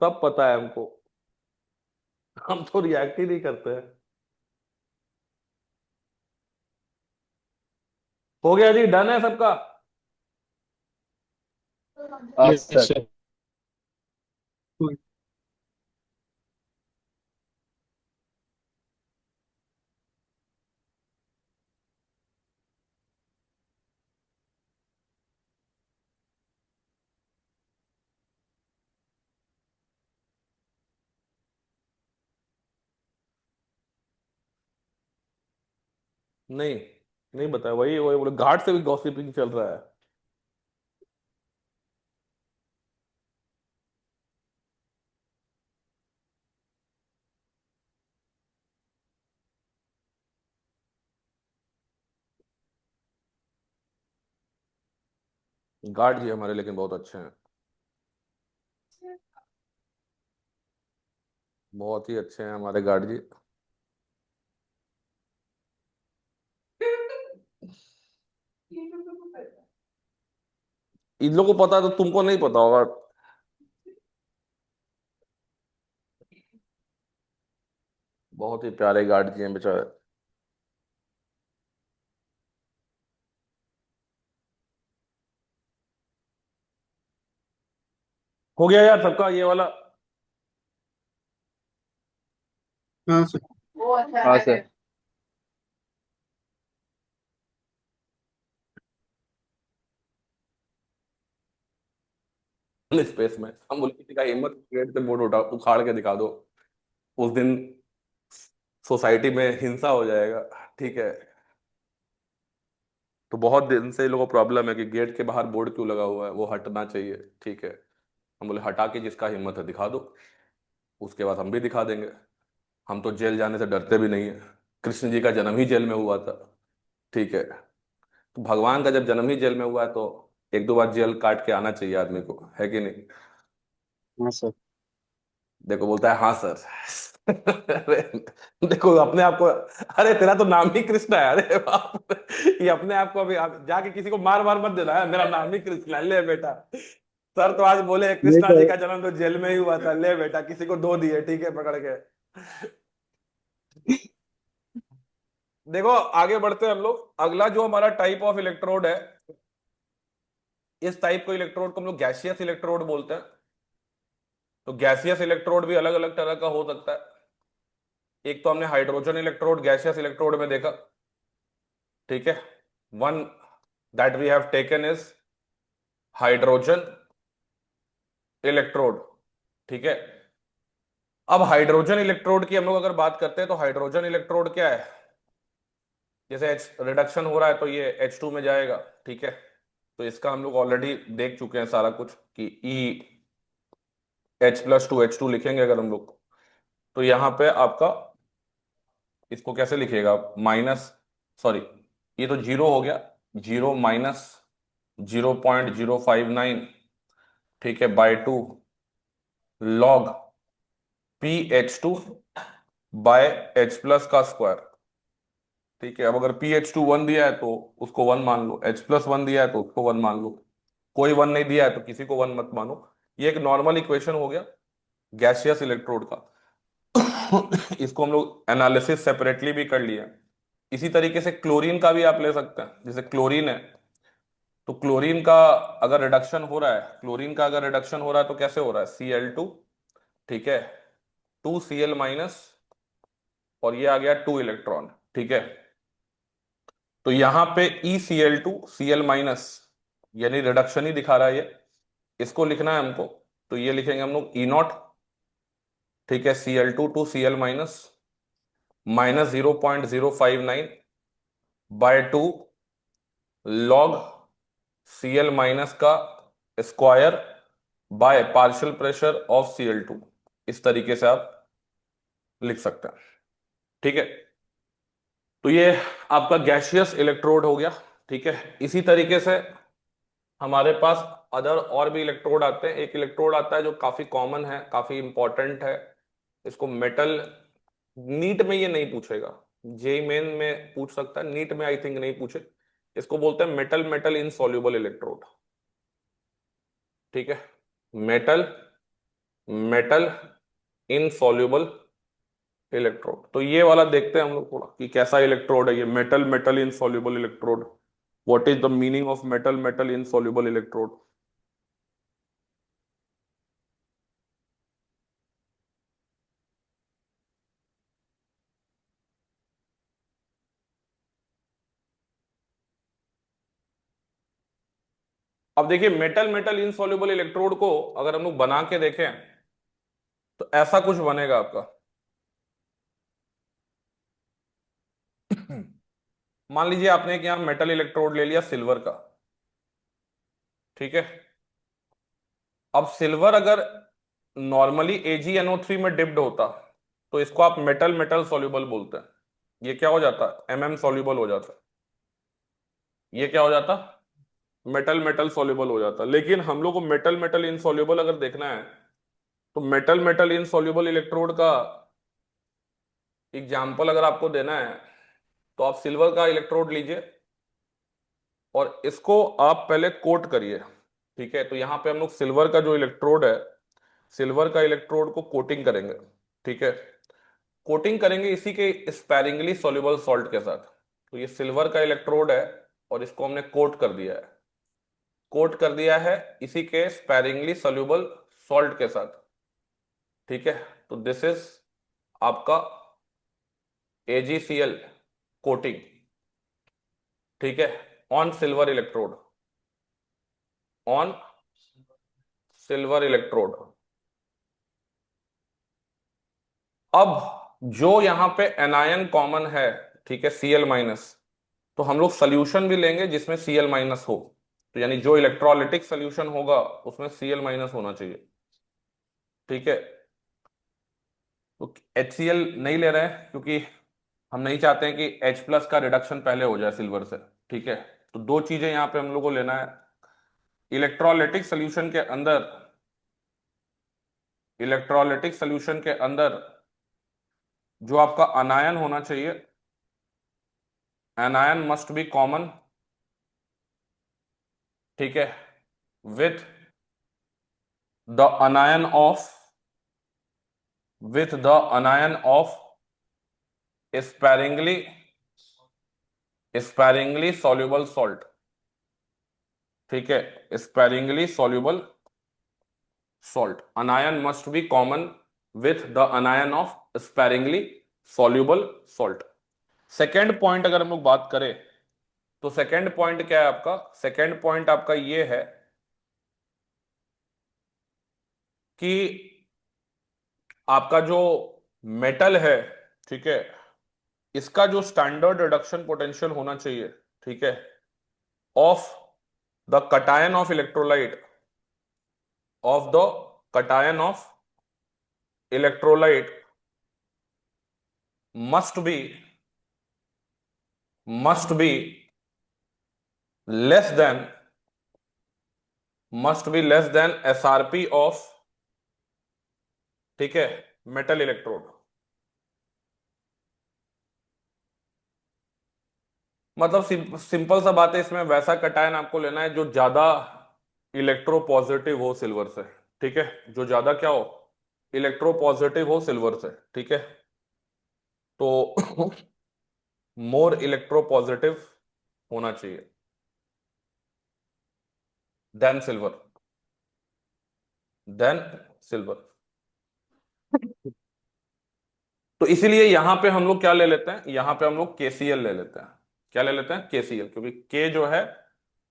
सब पता है हमको, हम तो रिएक्ट ही नहीं करते हैं। हो गया जी, डन है सबका। हाँ यस सर। सर। नहीं, नहीं बताया, वही वही बोले, घाट से भी गॉसिपिंग चल रहा है। गार्ड जी हमारे लेकिन बहुत अच्छे हैं, बहुत ही अच्छे हैं हमारे गार्ड जी। इन लोगों को पता है तो तुमको नहीं पता होगा। बहुत ही प्यारे गार्ड जी हैं बेचारे। हो गया यार सबका ये वाला। हाँ सर। हाँ सर। स्पेस में हम बोले, किसी का हिम्मत गेट पे बोर्ड उठा उखाड़ के दिखा दो, उस दिन सोसाइटी में हिंसा हो जाएगा। ठीक है, तो बहुत दिन से इन लोगों को प्रॉब्लम है कि गेट के बाहर बोर्ड क्यों लगा हुआ है, वो हटना चाहिए। ठीक है, हम बोले हटा के जिसका हिम्मत है दिखा दो, उसके बाद हम भी दिखा देंगे। हम तो जेल जाने से डरते भी नहीं है, कृष्ण जी का जन्म ही जेल में हुआ था। ठीक है, तो भगवान का जब जन्म ही जेल में हुआ है तो एक दो बार जेल काट के आना चाहिए आदमी को, है कि नहीं? हाँ सर। देखो बोलता है हाँ सर। अरे देखो अपने आप को, अरे तेरा तो नाम ही कृष्णा है, अरे बाप रे। ये अपने आप को अभी जाके किसी को मार मार मत देना है, मेरा नाम ही कृष्णा है, ले बेटा। सर तो आज बोले नहीं कृष्णा जी सर। का जन्म तो जेल में ही हुआ था, ले बेटा किसी को दो दिए, ठीक है पकड़ के। देखो आगे बढ़ते हैं हम लोग। अगला जो हमारा टाइप ऑफ इलेक्ट्रोड है, इस टाइप को इलेक्ट्रोड को हम लोग गैसियस इलेक्ट्रोड बोलते हैं। तो गैसियस इलेक्ट्रोड भी अलग अलग तरह का हो सकता है। एक तो हमने हाइड्रोजन इलेक्ट्रोड गैसियस इलेक्ट्रोड में देखा, ठीक है। One that we have taken is hydrogen electrode, ठीक है। अब हाइड्रोजन इलेक्ट्रोड की हम लोग अगर बात करते हैं तो हाइड्रोजन इलेक्ट्रोड क्या है, जैसे H रिडक्शन हो रहा है तो ये H2 में जाएगा, ठीक है। तो इसका हम लोग ऑलरेडी देख चुके हैं सारा कुछ कि EH+2H2 लिखेंगे अगर हम लोग, तो यहां पे आपका इसको कैसे लिखिएगा, माइनस, सॉरी ये तो जीरो हो गया, जीरो माइनस 0.059, ठीक है, by 2 log PH2 by H+ का स्क्वायर, ठीक है। अब अगर PH2 1 दिया है तो उसको 1 मान लो, H+1 दिया है तो उसको 1 मान लो, कोई 1 नहीं दिया है तो किसी को 1 मत मानो। ये एक नॉर्मल इक्वेशन हो गया गैसियस इलेक्ट्रोड का। इसको हम लोग एनालिसिस सेपरेटली भी कर लिया। इसी तरीके से क्लोरीन का भी आप ले सकते हैं। जैसे क्लोरीन है तो क्लोरीन का अगर रिडक्शन हो रहा है, क्लोरीन का अगर रिडक्शन हो रहा है तो कैसे हो रहा है, Cl2, ठीक है, 2Cl-, और ये आ गया 2 इलेक्ट्रॉन, ठीक है। तो यहां पे ECl2 Cl-, यानी रिडक्शन ही दिखा रहा है ये, इसको लिखना है हमको। तो ये लिखेंगे हम लोग E0, ठीक है, Cl2 to Cl-, minus 0.059 by 2 log Cl- का square by partial pressure of Cl2। इस तरीके से आप लिख सकते हैं, ठीक है। तो ये आपका गैसियस इलेक्ट्रोड हो गया, ठीक है। इसी तरीके से हमारे पास अदर और भी इलेक्ट्रोड आते हैं। एक इलेक्ट्रोड आता है जो काफी कॉमन है, काफी इंपॉर्टेंट है, इसको मेटल, नीट में ये नहीं पूछेगा, जेई मेन में पूछ सकता है, नीट में आई थिंक नहीं पूछे। इसको बोलते हैं मेटल मेटल इनसॉल्युबल इलेक्ट्रोड, ठीक है। Metal metal insoluble electrode. तो ये वाला देखते हैं हम लोग थोड़ा कि कैसा इलेक्ट्रोड है ये metal metal insoluble electrode. What is the meaning of metal metal insoluble electrode. अब देखिए मेटल मेटल इनसॉल्युबल इलेक्ट्रोड को अगर हम लोग बना के देखें तो ऐसा कुछ बनेगा आपका। मान लीजिए आपने एक यहां मेटल इलेक्ट्रोड ले लिया सिल्वर का, ठीक है। अब सिल्वर अगर नॉर्मली AgNO3 में डिप्ड होता तो इसको आप मेटल मेटल सॉल्युबल बोलते हैं। ये क्या हो जाता है, MM सॉल्युबल हो जाता। ये क्या हो जाता, मेटल मेटल सॉल्युबल हो जाता। लेकिन हम लोग को मेटल मेटल इनसॉल्युबल अगर देखना है तो मेटल मेटल इनसॉल्युबल इलेक्ट्रोड का एग्जाम्पल अगर आपको देना है तो आप सिल्वर का इलेक्ट्रोड लीजिए और इसको आप पहले कोट करिए, ठीक है। तो यहां पे हम लोग सिल्वर का जो इलेक्ट्रोड है, सिल्वर का इलेक्ट्रोड को कोटिंग करेंगे, ठीक है। कोटिंग करेंगे इसी के स्पैरिंगली सॉल्युबल सॉल्ट के साथ। तो ये सिल्वर का इलेक्ट्रोड है और इसको हमने कोट कर दिया है, कोट कर दिया है इसी के स्पैरिंगली सॉल्युबल सॉल्ट के साथ, ठीक है। तो दिस इज आपका AgCl कोटिंग, ठीक है, on silver electrode, on silver electrode. अब जो यहां पे एनायन कॉमन है, ठीक है, Cl-, तो हम लोग सोल्यूशन भी लेंगे जिसमें Cl- हो। तो यानी जो इलेक्ट्रोलिटिक सोल्यूशन होगा उसमें Cl- होना चाहिए, ठीक है। तो HCl नहीं ले रहे हैं क्योंकि हम नहीं चाहते हैं कि H+ का रिडक्शन पहले हो जाए सिल्वर से, ठीक है। तो दो चीजें यहां पे हम लोग को लेना है। इलेक्ट्रोलिटिक सोल्यूशन के अंदर इलेक्ट्रोलाइटिक सॉल्यूशन के अंदर जो आपका अनायन होना चाहिए, anion must be common, ठीक है, with the anion of sparingly soluble salt, ठीक है, sparingly soluble salt. Anion must be common with the anion of sparingly soluble salt. Second point अगर हम लोग बात करें तो सेकेंड पॉइंट क्या है आपका? सेकेंड पॉइंट आपका ये है कि आपका जो मेटल है, ठीक है, इसका जो स्टैंडर्ड रिडक्शन पोटेंशियल होना चाहिए, ठीक है, of the cation of electrolyte, of the cation of electrolyte must be less then SRP of, ठीक है, मेटल इलेक्ट्रोड. मतलब सिंपल सा बात है, इसमें वैसा कटायन आपको लेना है जो ज्यादा इलेक्ट्रोपॉजिटिव हो सिल्वर से, ठीक है, जो ज्यादा क्या हो, इलेक्ट्रोपॉजिटिव हो सिल्वर से, ठीक है. तो मोर इलेक्ट्रोपॉजिटिव होना चाहिए देन सिल्वर, देन सिल्वर. तो इसीलिए यहां पे हम लोग क्या ले लेते हैं, यहां पे हम लोग KCl ले लेते हैं. क्या ले लेते हैं? KCl, क्योंकि K जो है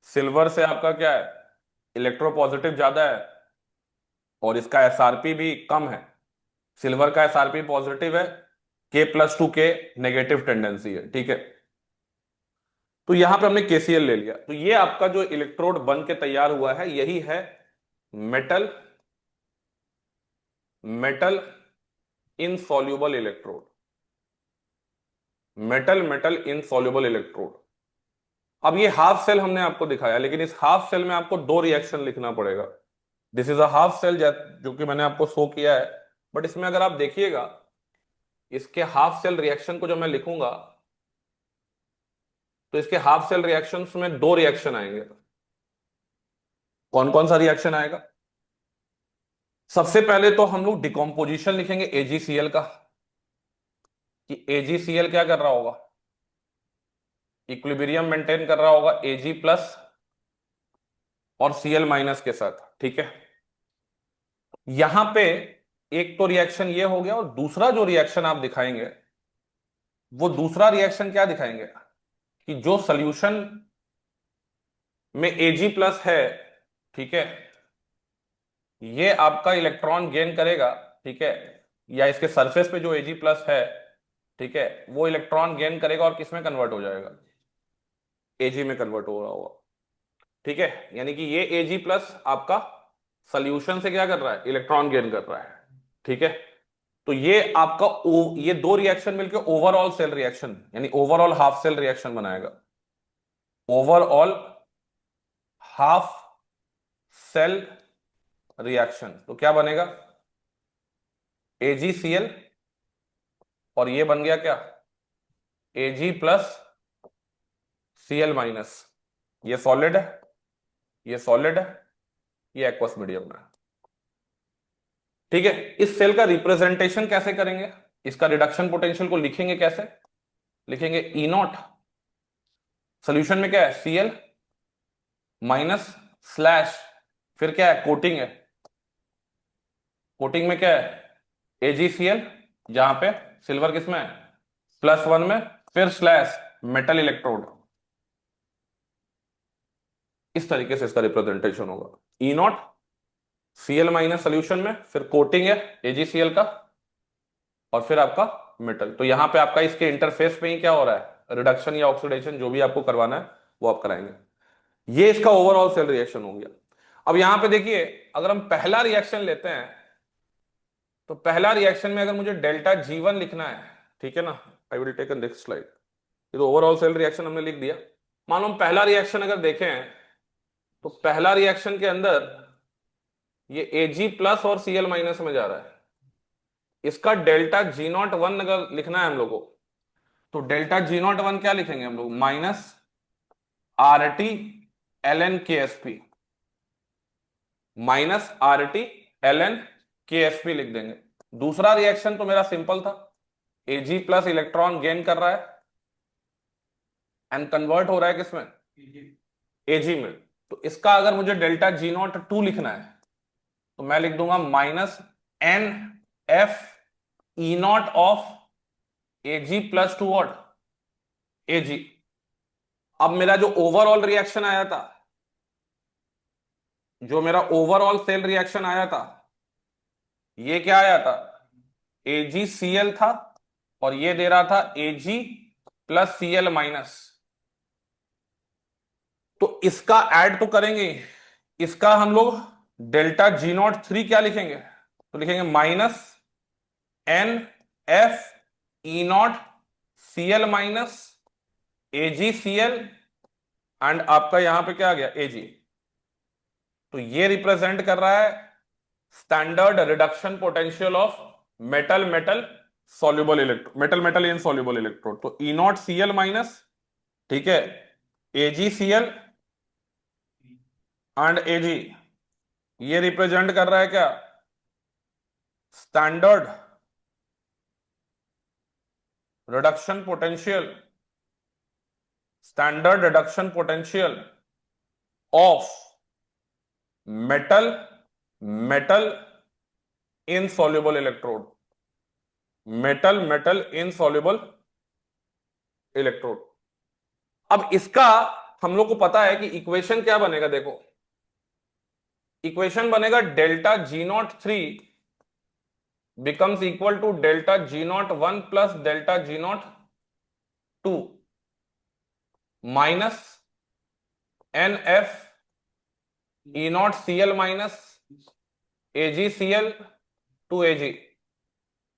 सिल्वर से आपका क्या है, इलेक्ट्रोपॉजिटिव ज्यादा है, और इसका SRP भी कम है. सिल्वर का SRP पॉजिटिव है, K+2K नेगेटिव टेंडेंसी है, ठीक है. तो यहां पे हमने KCl ले लिया, तो ये आपका जो इलेक्ट्रोड बन के तैयार हुआ है, यही है metal insoluble electrode. Metal insoluble electrode. अब ये हाफ सेल हमने आपको दिखाया, लेकिन इस हाफ सेल में आपको दो रिएक्शन लिखना पड़ेगा. This is a half cell जो कि मैंने आपको शो किया है, बट इसमें अगर आप देखिएगा, इसके हाफ सेल रिएक्शन को जब मैं लिखूंगा तो इसके हाफ सेल रिएक्शंस में दो रिएक्शन आएंगे. कौन कौन सा रिएक्शन आएगा? सबसे पहले तो हम लोग डिकम्पोजिशन लिखेंगे AgCl का, कि AgCl क्या कर रहा होगा, इक्विलिब्रियम मेंटेन कर रहा होगा Ag प्लस और Cl माइनस के साथ, ठीक है. यहां पे एक तो रिएक्शन ये हो गया, और दूसरा जो रिएक्शन आप दिखाएंगे, वो दूसरा रिएक्शन क्या दिखाएंगे, कि जो सॉल्यूशन में Ag प्लस है, ठीक है, ये आपका इलेक्ट्रॉन गेन करेगा, ठीक है, या इसके सरफेस पे जो Ag प्लस है, ठीक है, वो इलेक्ट्रॉन गेन करेगा और किस में कन्वर्ट हो जाएगा, Ag में कन्वर्ट हो रहा होगा, ठीक है. यानी कि ये Ag प्लस आपका सोल्यूशन से क्या कर रहा है, इलेक्ट्रॉन गेन कर रहा है, ठीक है. तो ये आपका ये दो रिएक्शन मिलकर ओवरऑल सेल रिएक्शन, यानी ओवरऑल हाफ सेल रिएक्शन बनाएगा. Overall half cell reaction. तो क्या बनेगा, AgCl, और ये बन गया क्या, Ag प्लस Cl माइनस. ये सॉलिड है, ये सॉलिड है, ये एक्वस मीडियम में, ठीक है. इस सेल का रिप्रेजेंटेशन कैसे करेंगे, इसका रिडक्शन पोटेंशियल को लिखेंगे कैसे, लिखेंगे E0, सोल्यूशन में क्या है, Cl माइनस स्लैश, फिर क्या है, कोटिंग है, कोटिंग में क्या है, AgCl, जहां पे सिल्वर किसमें है, +1 में, फिर स्लैश मेटल इलेक्ट्रोड. इस तरीके से इसका रिप्रेजेंटेशन होगा. E0 Cl माइनस सोल्यूशन में, फिर कोटिंग है AgCl का, और फिर आपका मेटल. तो यहां पे आपका इसके इंटरफेस पे ही क्या हो रहा है, रिडक्शन या ऑक्सीडेशन, जो भी आपको करवाना है वो आप कराएंगे. ये इसका ओवरऑल सेल रिएक्शन हो गया. अब यहां पे देखिए, अगर हम पहला रिएक्शन लेते हैं, तो पहला रिएक्शन में अगर मुझे डेल्टा G1 लिखना है, ठीक है ना, I will take next slide. ये तो ओवरऑल सेल रिएक्शन हमने लिख दिया. मान लो हम पहला रिएक्शन अगर देखें, तो पहला रिएक्शन के अंदर ये Ag प्लस और Cl माइनस में जा रहा है। इसका डेल्टा G01 अगर लिखना है हम लोग को, तो डेल्टा G01 क्या लिखेंगे हम लोग, minus RT ln KSP, minus RT ln KSP लिख देंगे। दूसरा रिएक्शन तो मेरा सिंपल था, Ag प्लस इलेक्ट्रॉन गेन कर रहा है एंड कन्वर्ट हो रहा है किसमें, Ag में। तो इसका अगर मुझे डेल्टा G02 लिखना है तो मैं लिख दूंगा minus NF E0 of Ag plus 2 what, Ag। अब मेरा जो ओवरऑल रिएक्शन आया था, जो मेरा ओवरऑल सेल रिएक्शन आया था, ये क्या आया था, AgCl था, और ये दे रहा था Ag प्लस Cl माइनस। तो इसका ऐड तो करेंगे, इसका हम लोग डेल्टा G03 क्या लिखेंगे, तो लिखेंगे minus NF E0 Cl minus AgCl and आपका यहां पे क्या आ गया, Ag। तो ये रिप्रेजेंट कर रहा है standard reduction potential of metal metal soluble electrode, metal metal insoluble electrode. तो E0 Cl माइनस, ठीक है, AgCl एंड Ag, ये रिप्रेजेंट कर रहा है क्या, standard reduction potential, standard reduction potential of metal metal insoluble electrode, metal metal insoluble electrode. अब इसका हम लोग को पता है कि इक्वेशन क्या बनेगा, देखो इक्वेशन बनेगा delta G03 becomes equal to delta G01 plus delta G02 minus NF E0 Cl minus AgCl to Ag।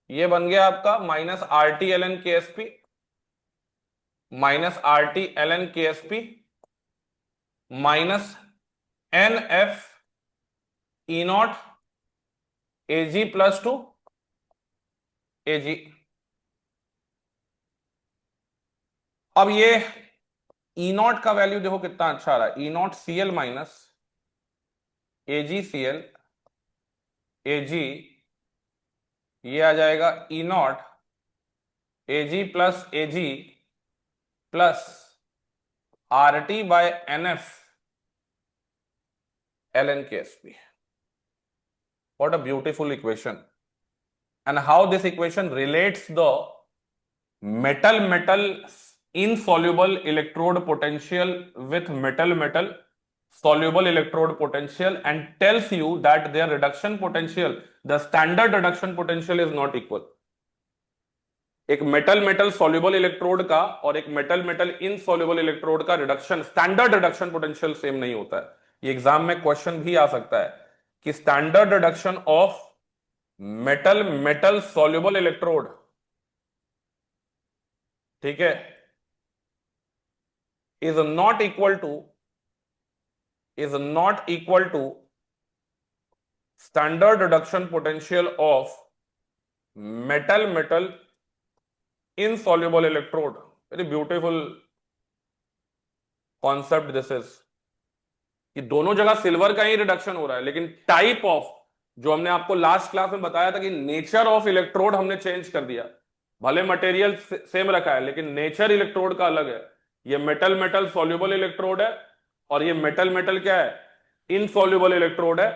ये बन गया आपका minus RT ln KSP, minus RT ln KSP minus NF E0 Ag plus to Ag। अब ये E0 का value देखो कितना अच्छा आ रहा है, E0 Cl minus AgCl Ag, ये आ जाएगा E0 Ag plus Ag plus RT by NF ln KSP। What a beautiful equation, and how this equation relates the metal metal insoluble electrode potential with metal metal soluble electrode potential, and tells you that their reduction potential, the standard reduction potential is not equal। एक metal metal soluble electrode का और एक metal metal insoluble electrode का reduction, standard reduction potential same नहीं होता है। ये exam में क्वेश्चन भी आ सकता है कि standard reduction of metal metal soluble electrode, ठीक है, is not equal to standard reduction potential of metal metal insoluble electrode. Very beautiful concept this is, कि दोनों जगह सिल्वर का ही रिडक्शन हो रहा है, लेकिन टाइप ऑफ, जो हमने आपको लास्ट क्लास में बताया था कि नेचर ऑफ इलेक्ट्रोड हमने चेंज कर दिया। भले मटेरियल सेम रखा है लेकिन नेचर इलेक्ट्रोड का अलग है। ये मेटल मेटल सॉल्युबल इलेक्ट्रोड है और ये मेटल मेटल क्या है, इनसॉल्युबल इलेक्ट्रोड है।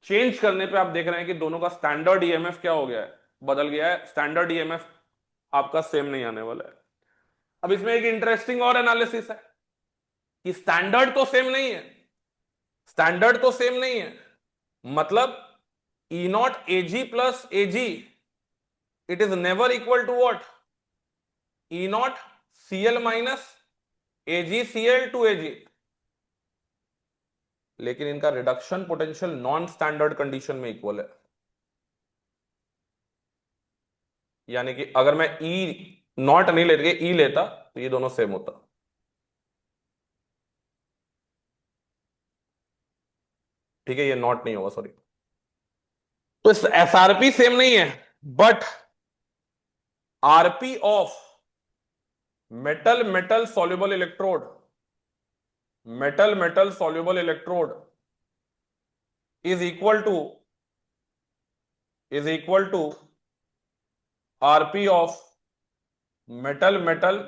चेंज करने पे आप देख रहे हैं कि दोनों का स्टैंडर्ड ईएमएफ क्या हो गया है, बदल गया है। स्टैंडर्ड ईएमएफ आपका सेम नहीं आने वाला है। अब इसमें एक इंटरेस्टिंग और एनालिसिस है कि स्टैंडर्ड तो सेम नहीं है, स्टैंडर्ड तो सेम नहीं है, मतलब E0 Ag plus Ag, it is never equal to what, E0 Cl minus AgCl to Ag। लेकिन इनका reduction potential non standard condition में इक्वल है। यानी कि अगर मैं E0 नहीं लेके E लेता तो ये दोनों सेम होता। ठीक है, ये नॉट नहीं होगा, सॉरी। तो एसआरपी सेम नहीं है, but RP of metal metal soluble electrode, metal metal soluble electrode is equal to RP of metal metal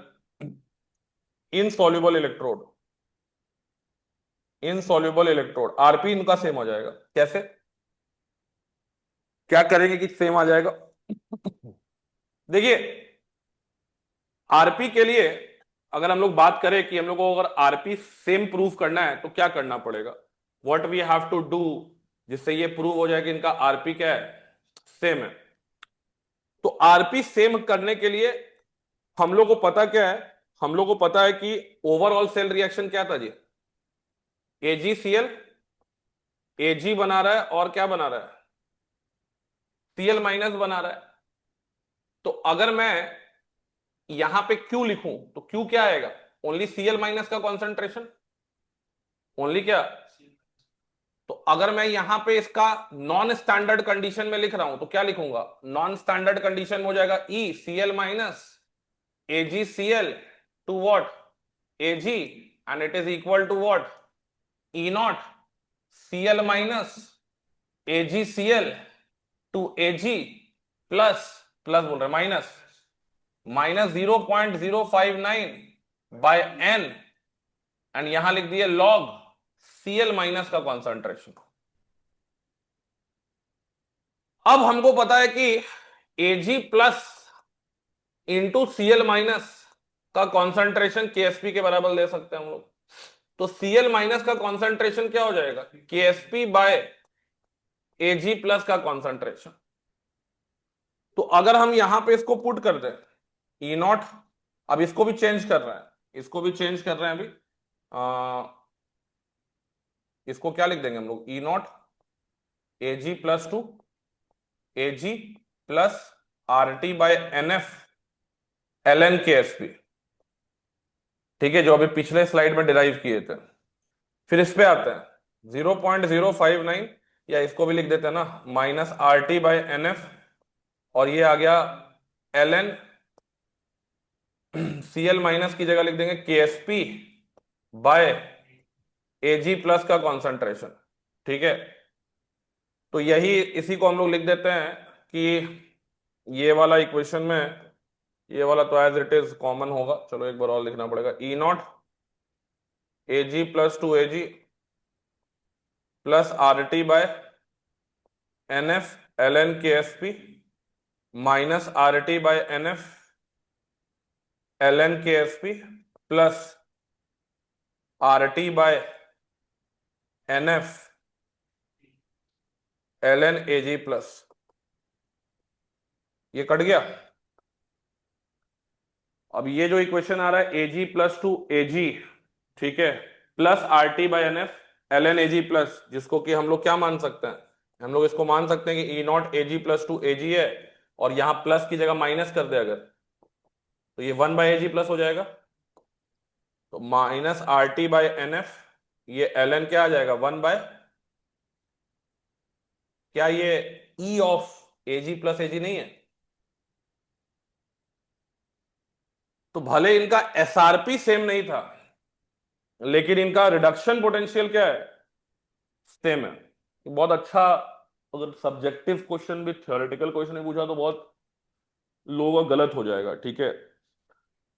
insoluble electrode, insoluble electrode. RP इनका सेम हो जाएगा। कैसे, क्या करेंगे कि सेम आ जाएगा? देखिए, आरपी के लिए अगर हम लोग बात करें कि हम लोग को अगर आरपी सेम प्रूफ करना है तो क्या करना पड़ेगा, what we have to do, जिससे ये प्रूव हो जाए कि इनका आरपी क्या है, सेम है। तो आरपी सेम करने के लिए हम लोग को पता क्या है, हम लोग को पता है कि ओवरऑल सेल रिएक्शन क्या था जी, AgCl, Ag बना रहा है और क्या बना रहा है, Cl माइनस बना रहा है। तो अगर मैं यहां पे Q लिखूं तो Q क्या आएगा, ओनली Cl माइनस का कॉन्सेंट्रेशन, ओनली क्या। तो अगर मैं यहां पे इसका नॉन स्टैंडर्ड कंडीशन में लिख रहा हूं तो क्या लिखूंगा, नॉन स्टैंडर्ड कंडीशन हो जाएगा ECl minus AgCl to what, Ag, and it is equal to what, E not Cl minus AgCl to Ag plus, plus बोल रहे minus, minus 0.059 by N, and यहां लिख दिए लॉग Cl माइनस का concentration. अब हमको पता है कि Ag plus into Cl minus का कॉन्सेंट्रेशन KSP के बराबर ले सकते हैं हम लोग। तो Cl माइनस का कॉन्सेंट्रेशन क्या हो जाएगा, KSP बाय Ag प्लस का कॉन्सेंट्रेशन। तो अगर हम यहां पे इसको पुट कर दें E नॉट, अब इसको भी चेंज कर रहे हैं, इसको भी चेंज कर रहे हैं अभी, इसको क्या लिख देंगे हम लोग, E not Ag plus to Ag plus RT by NF ln KSP, ठीक है, जो अभी पिछले स्लाइड में डिराइव किए थे। फिर इस पे आते हैं 0.059, या इसको भी लिख देते हैं ना, माइनस RT बाय NF, और ये आ गया ln, Cl माइनस की जगह लिख देंगे KSP बाय Ag प्लस का कॉन्सेंट्रेशन, ठीक है। तो यही, इसी को हम लोग लिख देते हैं कि ये वाला इक्वेशन में, ये वाला तो एज इट इज कॉमन होगा, चलो एक बार और लिखना पड़ेगा, E not Ag plus to Ag plus RT by NF ln KSP minus RT by NF ln KSP plus RT by NF ln Ag plus, ये कट गया। अब ये जो इक्वेशन आ रहा है Ag प्लस टू Ag, ठीक है, plus RT by NF ln Ag plus, जिसको कि हम लोग क्या मान सकते हैं, हम लोग इसको मान सकते हैं कि E not Ag plus to Ag है, और यहां प्लस की जगह माइनस कर दे अगर, तो ये 1 बाय Ag प्लस हो जाएगा। तो माइनस RT बाय NF, ये ln क्या आ जाएगा, 1 बाय, क्या ये E of Ag plus Ag नहीं है। तो भले इनका SRP सेम नहीं था, लेकिन इनका रिडक्शन पोटेंशियल क्या है, सेम है। बहुत अच्छा, अगर सब्जेक्टिव क्वेश्चन भी थ्योरेटिकल क्वेश्चन नहीं पूछा तो बहुत लोगों का गलत हो जाएगा, ठीक है।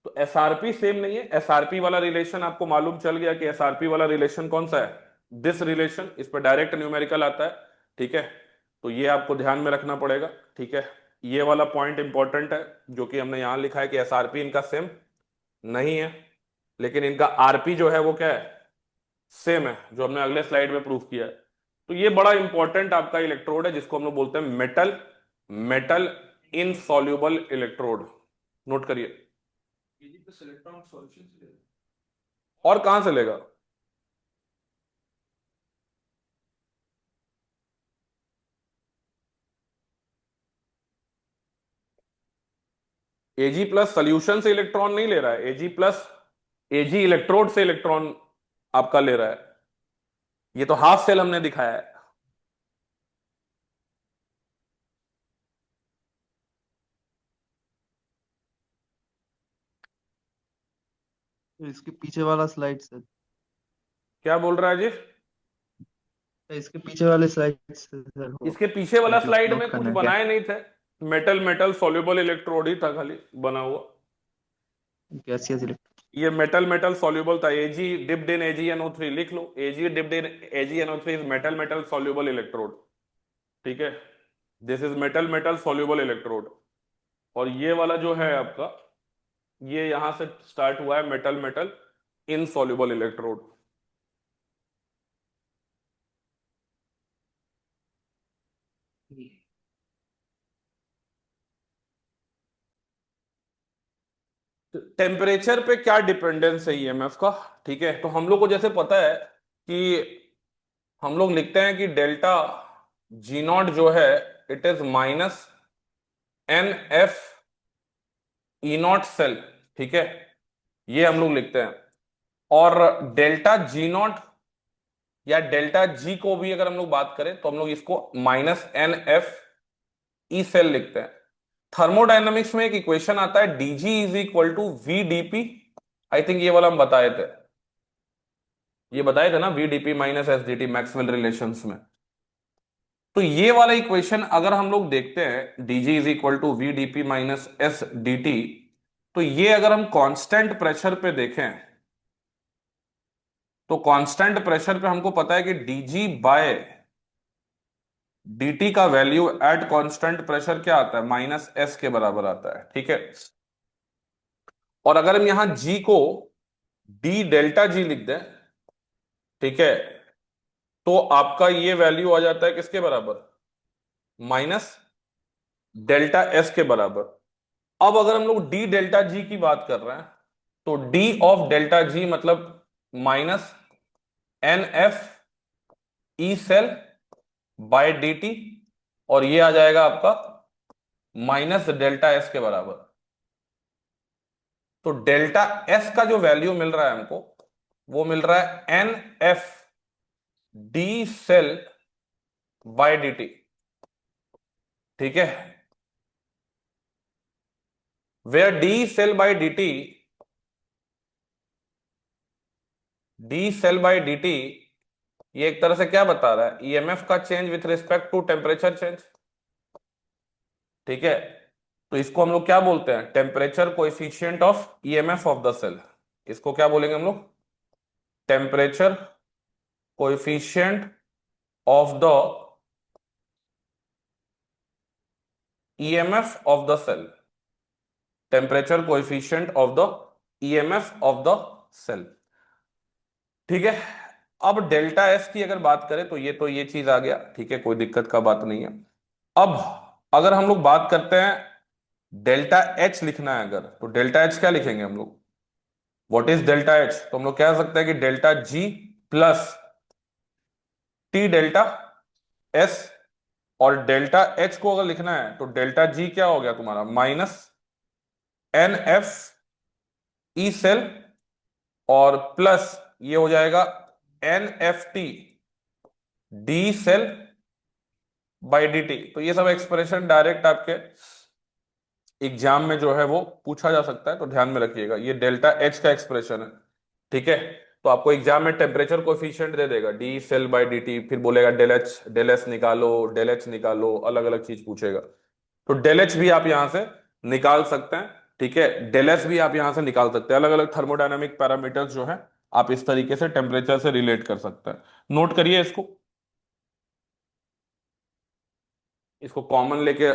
तो एसआरपी सेम नहीं है, एसआरपी वाला रिलेशन आपको मालूम चल गया कि एसआरपी वाला रिलेशन कौन सा है, दिस रिलेशन, इस पर डायरेक्ट न्यूमेरिकल आता है, ठीक है। तो ये आपको ध्यान में रखना पड़ेगा, ठीक है। ये वाला पॉइंट इंपॉर्टेंट है, जो कि हमने यहां लिखा है कि एसआरपी इनका सेम नहीं है, लेकिन इनका आरपी जो है वो क्या है, सेम है, जो हमने अगले स्लाइड में प्रूफ किया है। तो ये बड़ा इंपॉर्टेंट आपका इलेक्ट्रोड है, जिसको हम लोग बोलते हैं metal metal insoluble electrode, note करिए। और कहां से लेगा, Ag प्लस सोल्यूशन से इलेक्ट्रॉन नहीं ले रहा है, Ag प्लस Ag इलेक्ट्रोड से इलेक्ट्रॉन आपका ले रहा है। ये तो हाफ सेल हमने दिखाया है, तो इसके पीछे वाला स्लाइड सर, क्या बोल रहा है जी? इसके पीछे वाले स्लाइड सर हो, इसके पीछे वाला जो स्लाइड नोट में कुछ करना है क्या? बनाए नहीं थे। मेटल मेटल सॉल्युबल इलेक्ट्रोड ही था खाली बना हुआ। Gaseous electron. ये मेटल मेटल सॉल्युबल था। एजी डिप्ड इन AgNO3 लिख लो। AG dipped in AgNO3 is metal metal soluble electrode. ठीक है, this is metal metal soluble electrode. और ये वाला जो है आपका, ये यहां से स्टार्ट हुआ है metal metal insoluble electrode. Temperature पे क्या डिपेंडेंस है ईएमएफ का? ठीक है, तो हम लोग को जैसे पता है कि हम लोग लिखते हैं कि डेल्टा जी नॉट जो है it is minus NF E not cell. ठीक है, ये हम लोग लिखते हैं। और डेल्टा जी नॉट या डेल्टा जी को भी अगर हम लोग बात करें तो हम लोग इसको -NF ई सेल लिखते हैं। थर्मोडायनामिक्स में एक इक्वेशन आता है dG is equal to VdP। I think ये वाला हम बताए थे, ये बताए थे ना, VdP minus SdT Maxwell relations में। तो ये वाला इक्वेशन अगर हम लोग देखते हैं dG is equal to VdP minus SdT, तो ये अगर हम कांस्टेंट प्रेशर पे देखें तो कांस्टेंट प्रेशर पे हमको पता है कि dG बाय dt का वैल्यू एट कांस्टेंट प्रेशर क्या आता है, -S के बराबर आता है। ठीक है, और अगर हम यहां g को d डेल्टा जी लिख दें, ठीक है, तो आपका ये वैल्यू आ जाता है किसके बराबर, -डेल्टा S के बराबर। अब अगर हम लोग डी डेल्टा जी की बात कर रहे हैं तो d ऑफ डेल्टा जी मतलब -NF E cell by dt, और ये आ जाएगा आपका -डेल्टा S के बराबर। तो डेल्टा S का जो वैल्यू मिल रहा है हमको, वो मिल रहा है NF D cell by dt। ठीक है, where D cell by dt ये एक तरह से क्या बता रहा है, ईएमएफ का change with respect to temperature change. ठीक है, तो इसको हम लोग क्या बोलते हैं, temperature coefficient of EMF of the cell. इसको क्या बोलेंगे हम लोग, temperature coefficient of the EMF of the cell. Temperature coefficient of the EMF of the cell. ठीक है, अब डेल्टा एस की अगर बात करें तो ये चीज आ गया। ठीक है, कोई दिक्कत का बात नहीं है। अब अगर हम लोग बात करते हैं डेल्टा एच लिखना है अगर, तो डेल्टा एच क्या लिखेंगे हम लोग, व्हाट इज डेल्टा एच? तो हम लोग कह सकते हैं कि delta G plus T delta S. और डेल्टा एच को अगर लिखना है तो डेल्टा जी क्या हो गया तुम्हारा, -NF ई सेल, और प्लस ये हो जाएगा NFT D cell by dt। तो ये सब एक्सप्रेशन डायरेक्ट आपके एग्जाम में जो है वो पूछा जा सकता है, तो ध्यान में रखिएगा, ये डेल्टा एच का एक्सप्रेशन है। ठीक है, तो आपको एग्जाम में टेम्परेचर कोएफिशिएंट दे देगा डी सेल बाय dt, फिर बोलेगा डेल एच निकालो, डेल एच निकालो, अलग अलग चीज पूछेगा। तो डेल एच भी आप यहां से निकाल सकते हैं। ठीक है, डेल एस भी आप यहां से निकाल सकते हैं। अलग अलग थर्मोडायनामिक पैरामीटर्स जो है आप इस तरीके से टेम्परेचर से रिलेट कर सकते हैं। नोट करिए इसको। इसको कॉमन लेके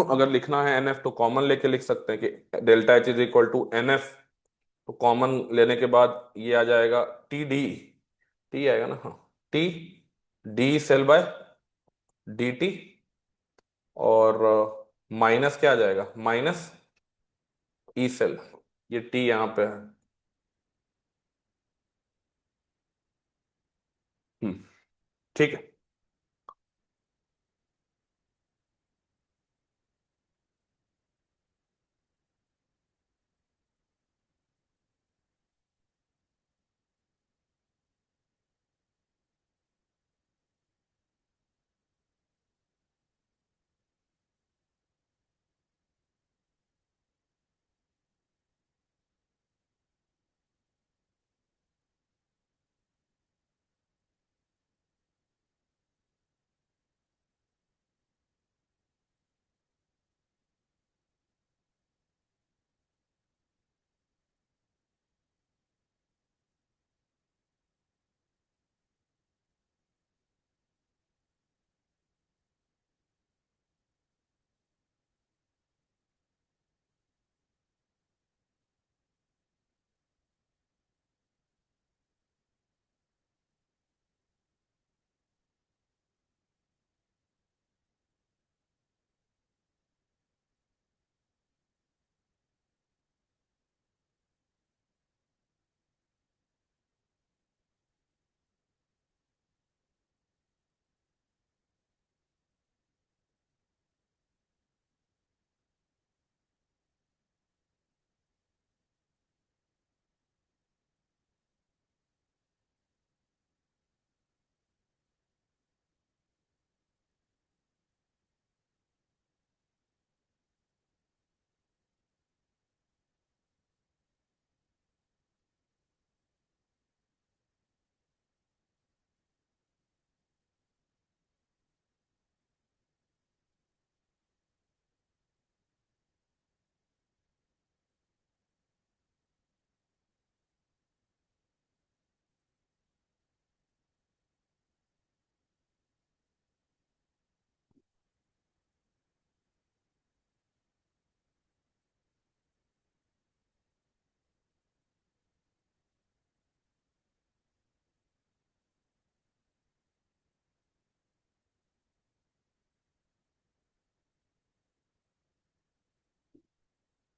अगर लिखना है NF तो कॉमन लेके लिख सकते हैं कि delta H is equal to NF। तो कॉमन लेने के बाद ये आ जाएगा TD, टी आएगा ना, हाँ, T D cell by dt, और माइनस क्या आ जाएगा, -ई सेल। ये टी यहां पे है। ठीक है।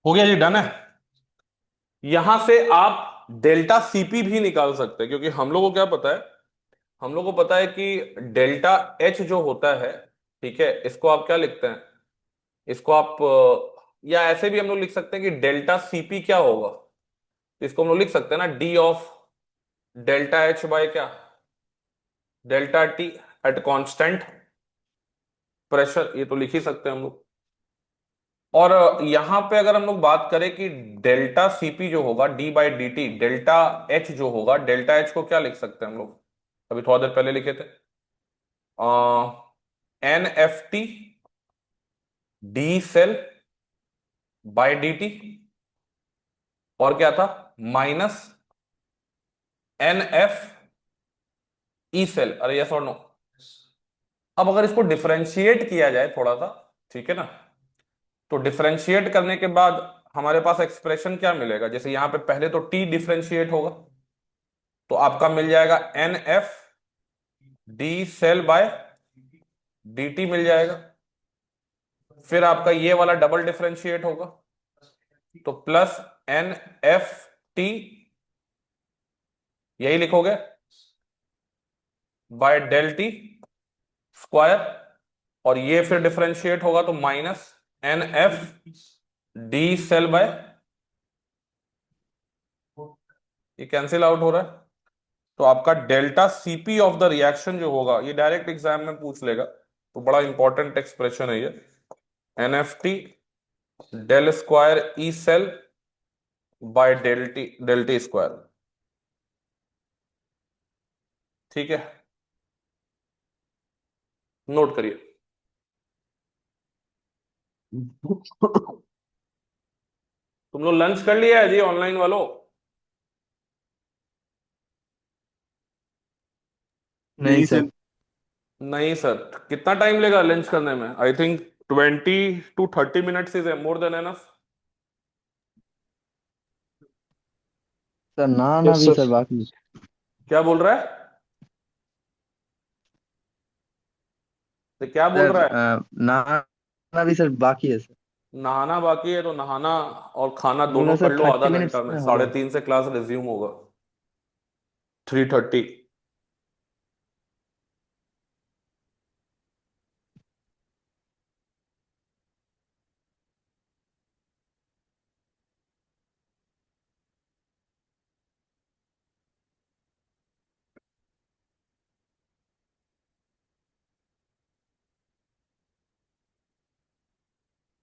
हो गया जी, डन है। यहां से आप डेल्टा सीपी भी निकाल सकते हैं, क्योंकि हम लोग को क्या पता है, हम लोग को पता है कि डेल्टा एच जो होता है, ठीक है, इसको आप क्या लिखते हैं, इसको आप या ऐसे भी हम लोग लिख सकते हैं कि डेल्टा सीपी क्या होगा, तो इसको हम लोग लिख सकते हैं ना, D of delta H by क्या, delta T at constant pressure, ये तो लिख ही सकते हैं हम लोग। और यहां पे अगर हम लोग बात करें कि डेल्टा सीपी जो होगा D by D T, delta H जो होगा, डेल्टा एच को क्या लिख सकते हैं हम लोग, अभी थोड़ा देर पहले लिखे थे, N F T D cell by D T, और क्या था, minus N F E cell, अरे यस और नो। अब अगर इसको डिफरेंशिएट किया जाए थोड़ा सा, ठीक है ना, तो डिफरेंशिएट करने के बाद हमारे पास एक्सप्रेशन क्या मिलेगा, जैसे यहां पे पहले तो टी डिफरेंशिएट होगा, तो आपका मिल जाएगा N F D cell by D T मिल जाएगा। फिर आपका ये वाला डबल डिफरेंशिएट होगा, तो प्लस एन एफ टी, यही लिखोगे, बाय डेल टी स्क्वायर, और ये फिर डिफरेंशिएट होगा तो minus N F D cell by, ये कैंसिल आउट हो रहा है, तो आपका delta CP of the reaction जो होगा, ये डायरेक्ट एग्जाम में पूछ लेगा, तो बड़ा इंपॉर्टेंट एक्सप्रेशन है ये, N F T del square E cell by del T square, ठीक है, नोट करिए। तुम लोग लंच कर लिया है जी ऑनलाइन वालों? नहीं नहीं सर। सर। नहीं सर, कितना टाइम लेगा लंच करने में, I think 20 to 30 minutes is more than enough. Sir नहाना यस भी सर। सर बाकी है। क्या बोल रहा है, तो क्या बोल सर रहा है, नहाना भी सर बाकी है सर। नहाना बाकी है, तो नहाना और खाना दोनों बोला कर सर लो आधा 30 मिनट्स घंटा में, में हो साढ़े जाएगा। तीन से क्लास रिज्यूम होगा, 3:30।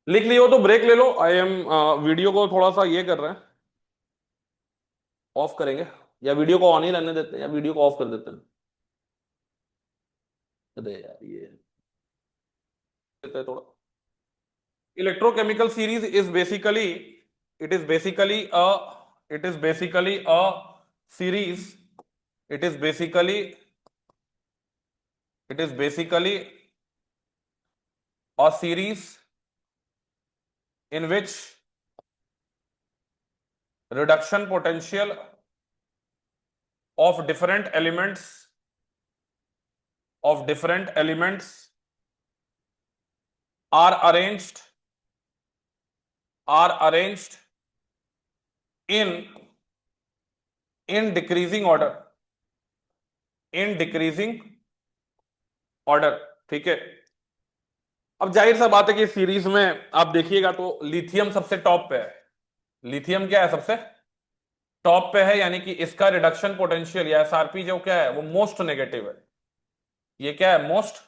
लिख लियो तो ब्रेक ले लो, आई एम वीडियो को थोड़ा सा ये कर रहे हैं, ऑफ करेंगे, या वीडियो को ऑन ही रहने देते हैं, या वीडियो को ऑफ कर देते हैं, अरे यार ये देते हैं थोड़ा। Electrochemical series is basically, it is basically a it is basically a series, it is basically it is basically a series in which reduction potential of different elements are arranged in decreasing order, in decreasing order, ठीक है। अब जाहिर सा बात है कि series में आप देखिएगा तो लिथियम सबसे टॉप पे है, लिथियम क्या है, सबसे टॉप पे है, यानी कि इसका रिडक्शन पोटेंशियल या एसआरपी जो क्या है वो मोस्ट नेगेटिव है, ये क्या है, मोस्ट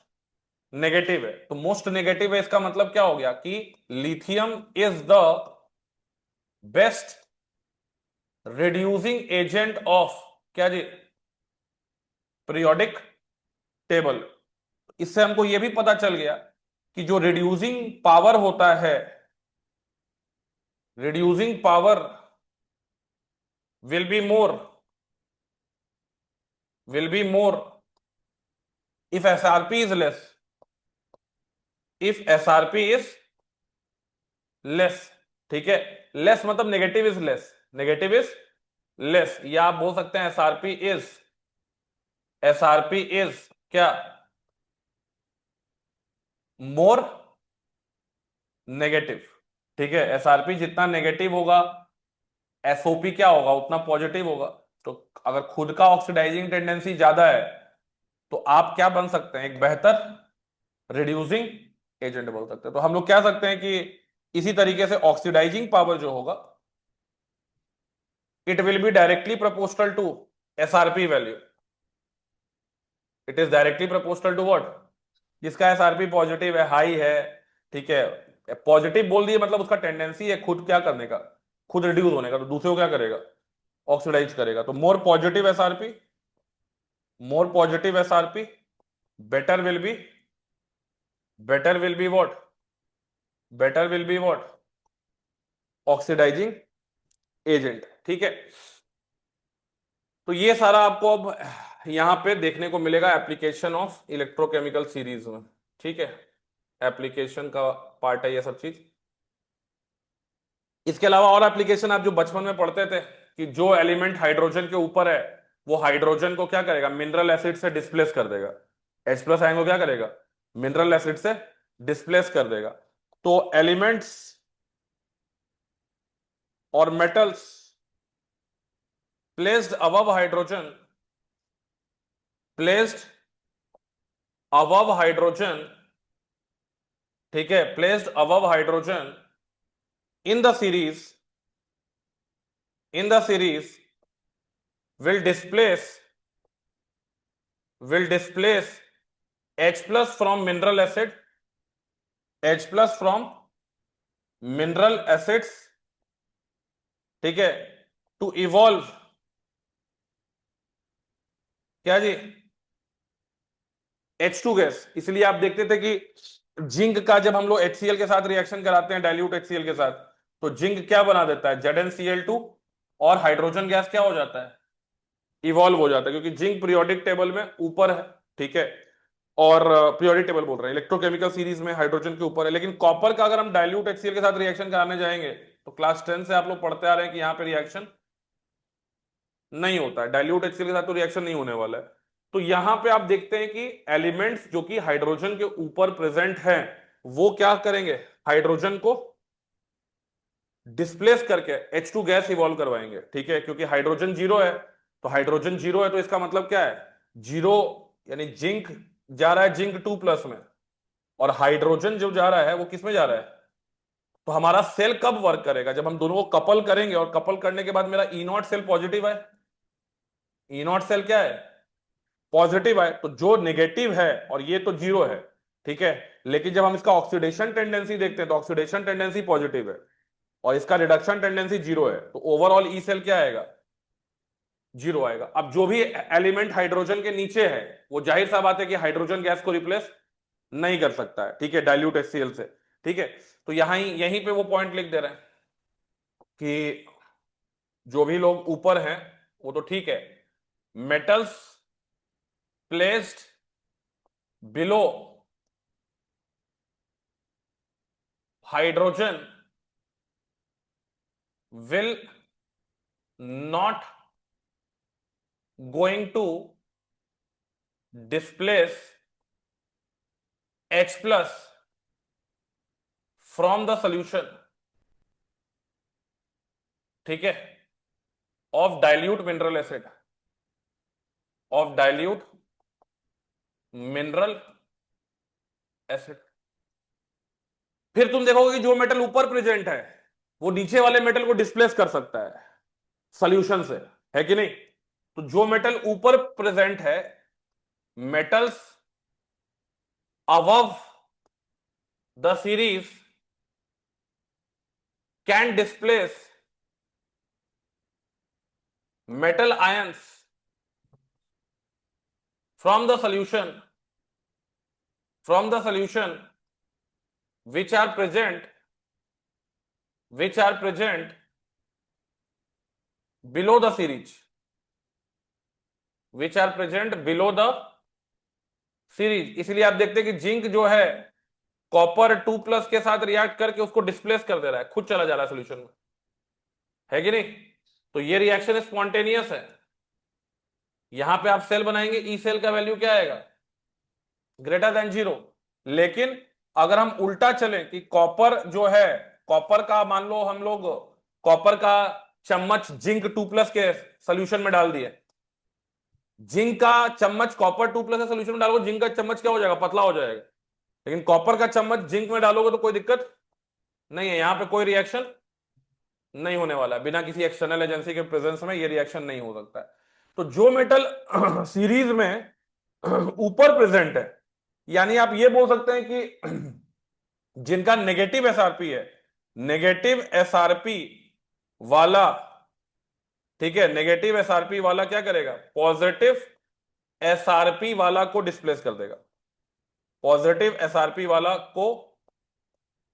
नेगेटिव है, तो मोस्ट नेगेटिव है इसका मतलब क्या हो गया कि lithium is the best reducing agent of क्या जी, पीरियोडिक टेबल। इससे हमको यह भी पता चल गया कि जो रिड्यूसिंग पावर होता है, reducing power will be more if SRP is less, if SRP is less, ठीक है, लेस मतलब negative is less, negative is less, या आप बोल सकते हैं एसआरपी इज क्या, मोर नेगेटिव, ठीक है, एसआरपी जितना नेगेटिव होगा एसओपी क्या होगा उतना पॉजिटिव होगा। तो अगर खुद का ऑक्सीडाइजिंग टेंडेंसी ज्यादा है तो आप क्या बन सकते हैं, एक बेहतर रिड्यूसिंग एजेंट बोल सकते हैं। तो हम लोग कह सकते हैं कि इसी तरीके से ऑक्सीडाइजिंग पावर जो होगा it will be directly proportional to SRP value. It is directly proportional to what, जिसका एसआरपी पॉजिटिव है, हाई है, ठीक है, पॉजिटिव बोल दिए मतलब उसका टेंडेंसी है खुद क्या करने का, खुद रिड्यूस होने का, तो दूसरे को क्या करेगा, ऑक्सीडाइज करेगा। तो more positive SRP better will be, better will be what, better will be what, oxidising agent. ठीक है, तो ये सारा आपको अब यहां पे देखने को मिलेगा एप्लीकेशन ऑफ इलेक्ट्रोकेमिकल सीरीज में। ठीक है, एप्लीकेशन का पार्ट है ये सब चीज। इसके अलावा और एप्लीकेशन आप जो बचपन में पढ़ते थे कि जो एलिमेंट हाइड्रोजन के ऊपर है वो हाइड्रोजन को क्या करेगा, मिनरल एसिड से डिस्प्लेस कर देगा। H प्लस आयन को क्या करेगा, मिनरल एसिड से डिस्प्लेस कर देगा। तो एलिमेंट्स और metals placed above hydrogen, placed above hydrogen, ठीक है, placed above hydrogen in the series, in the series will displace, will displace H plus from mineral acid, H plus from mineral acids, ठीक है, to evolve क्या जी, H2 gas. इसलिए आप देखते थे कि जिंक का जब हम लोग HCl के साथ रिएक्शन कराते हैं, डाइल्यूट HCl के साथ, तो जिंक क्या बना देता है, ZnCl2, और हाइड्रोजन गैस क्या हो जाता है, इवॉल्व हो जाता है, क्योंकि जिंक पीरियोडिक टेबल में ऊपर है। ठीक है, और पीरियोडिक टेबल बोल रहे हैं, इलेक्ट्रोकेमिकल सीरीज में हाइड्रोजन के ऊपर है। लेकिन कॉपर का अगर हम डाइल्यूट HCl के साथ रिएक्शन कराने जाएंगे तो क्लास 10 से आप लोग पढ़ते आ रहे हैं कि यहां पे रिएक्शन नहीं होता है, डाइल्यूट HCl के साथ तो रिएक्शन नहीं होने वाला है। तो यहां पे आप देखते हैं कि एलिमेंट्स जो कि हाइड्रोजन के ऊपर प्रेजेंट हैं वो क्या करेंगे, हाइड्रोजन को डिस्प्लेस करके H2 गैस इवॉल्व करवाएंगे। ठीक है, क्योंकि हाइड्रोजन जीरो है, तो हाइड्रोजन जीरो है तो इसका मतलब क्या है, जीरो, यानी जिंक जा रहा है जिंक 2+ में, और हाइड्रोजन जो जा रहा है वो किस में जा रहा है। तो हमारा सेल कब वर्क करेगा, जब हम दोनों को कपल करेंगे, और कपल करने के बाद मेरा E0 सेल पॉजिटिव है, E0 सेल क्या है, पॉजिटिव है। तो जो नेगेटिव है और ये तो जीरो है, ठीक है, लेकिन जब हम इसका ऑक्सीडेशन टेंडेंसी देखते हैं तो ऑक्सीडेशन टेंडेंसी पॉजिटिव है और इसका रिडक्शन टेंडेंसी जीरो है, तो ओवरऑल ई सेल क्या आएगा, जीरो आएगा। अब जो भी एलिमेंट हाइड्रोजन के नीचे है वो जाहिर सा बात है कि हाइड्रोजन गैस को रिप्लेस नहीं कर सकता है, ठीक है, डाइल्यूट HCl से। ठीक है, तो यहीं पे वो पॉइंट लिख दे रहे हैं कि जो भी लोग ऊपर हैं वो तो ठीक है, metals placed below hydrogen will not going to displace H plus from the solution, ठीक है, of dilute mineral acid, of dilute mineral acid। फिर तुम देखोगे कि जो मेटल ऊपर प्रेजेंट है वो नीचे वाले मेटल को डिस्प्लेस कर सकता है सॉल्यूशन से, है कि नहीं। तो जो मेटल ऊपर प्रेजेंट है, metals above the series can displace metal ions from the solution, from the solution which are present, which are present below the series, which are present below the series। इसलिए आप देखते हैं कि zinc जो है copper 2+ के साथ react करके उसको डिस्प्लेस कर दे रहा है, खुद चला जा रहा है सोल्यूशन में, है कि नहीं। तो ये रिएक्शन स्पॉन्टेनियस है। यहां पे आप सेल बनाएंगे, ई सेल का वैल्यू क्या आएगा, ग्रेटर देन जीरो। लेकिन अगर हम उल्टा चलें कि कॉपर जो है कॉपर का मान लो हम लोग कॉपर का चम्मच जिंक 2+ के सोल्यूशन में डाल दिए, जिंक का चम्मच कॉपर 2+ के सोल्यूशन में डालोगे, जिंक का चम्मच क्या हो जाएगा, पतला हो जाएगा। लेकिन कॉपर का चम्मच जिंक में डालोगे तो कोई दिक्कत नहीं है, यहां पे कोई रिएक्शन नहीं होने वाला है, बिना किसी एक्सटर्नल एजेंसी के प्रेजेंस में ये रिएक्शन नहीं हो सकता है। तो जो मेटल सीरीज में ऊपर प्रेजेंट है, यानी आप ये बोल सकते हैं कि जिनका नेगेटिव एसआरपी है, नेगेटिव एसआरपी वाला, ठीक है, नेगेटिव एसआरपी वाला क्या करेगा, पॉजिटिव एसआरपी वाला को डिस्प्लेस कर देगा, पॉजिटिव एसआरपी वाला को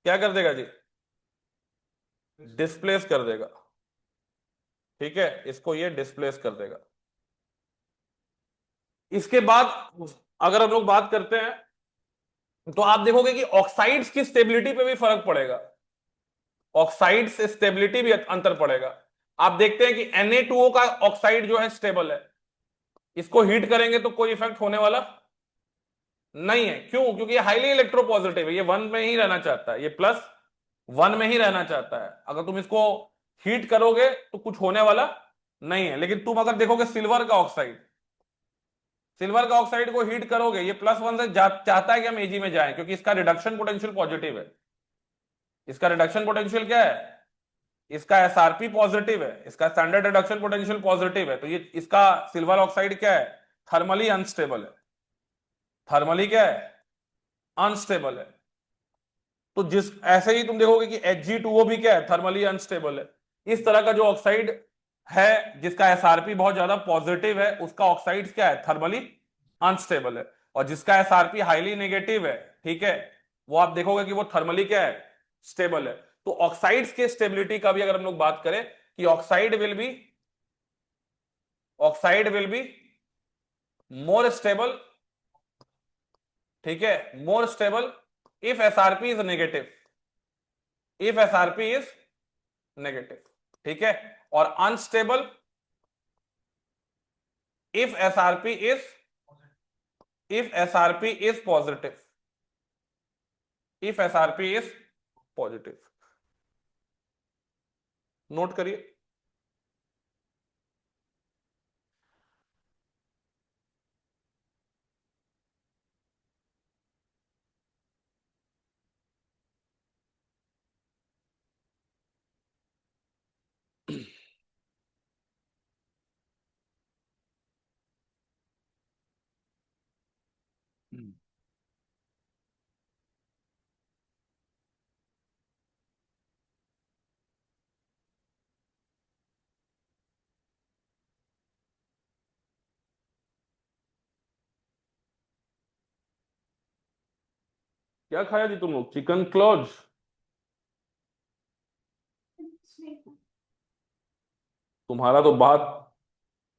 क्या कर देगा जी, डिस्प्लेस कर देगा। ठीक है, इसको ये डिस्प्लेस कर देगा। इसके बाद अगर हम लोग बात करते हैं तो आप देखोगे कि ऑक्साइड्स की स्टेबिलिटी पे भी फर्क पड़ेगा, ऑक्साइड्स स्टेबिलिटी भी अंतर पड़ेगा। आप देखते हैं कि Na2O का ऑक्साइड जो है स्टेबल है, इसको हीट करेंगे तो कोई इफेक्ट होने वाला नहीं है। क्यों? क्योंकि ये हाईली इलेक्ट्रोपॉजिटिव है, ये 1 में ही रहना चाहता है, ये +1 में ही रहना चाहता है। अगर तुम इसको हीट करोगे तो कुछ होने वाला नहीं है। लेकिन तुम अगर देखोगे सिल्वर का ऑक्साइड, सिल्वर का ऑक्साइड को हीट करोगे, ये +1 से चाहता है कि हम Ag में जाएं, क्योंकि इसका रिडक्शन पोटेंशियल पॉजिटिव है। इसका रिडक्शन पोटेंशियल क्या है, इसका एसआरपी पॉजिटिव है, इसका स्टैंडर्ड रिडक्शन पोटेंशियल पॉजिटिव है। तो ये इसका सिल्वर ऑक्साइड क्या है, थर्मली अनस्टेबल है, थर्मली क्या है, अनस्टेबल है। तो जिस ऐसे ही तुम देखोगे कि Hg2O भी क्या है, थर्मली अनस्टेबल है। इस तरह का जो ऑक्साइड है जिसका एसआरपी बहुत ज्यादा पॉजिटिव है, उसका ऑक्साइड क्या है, थर्मली अनस्टेबल है। और जिसका एसआरपी हाईली नेगेटिव है, ठीक है, वो आप देखोगे कि वो थर्मली क्या है, स्टेबल है। तो ऑक्साइड्स के स्टेबिलिटी का भी अगर हम लोग बात करें कि oxide will be more stable, ठीक है, more stable if SRP is negative, if SRP is negative, ठीक है, और unstable if SRP is, if SRP is positive, if SRP is positive. Note करिए। क्या खाया जी तुम लोग, चिकन क्लॉज? तुम्हारा तो बात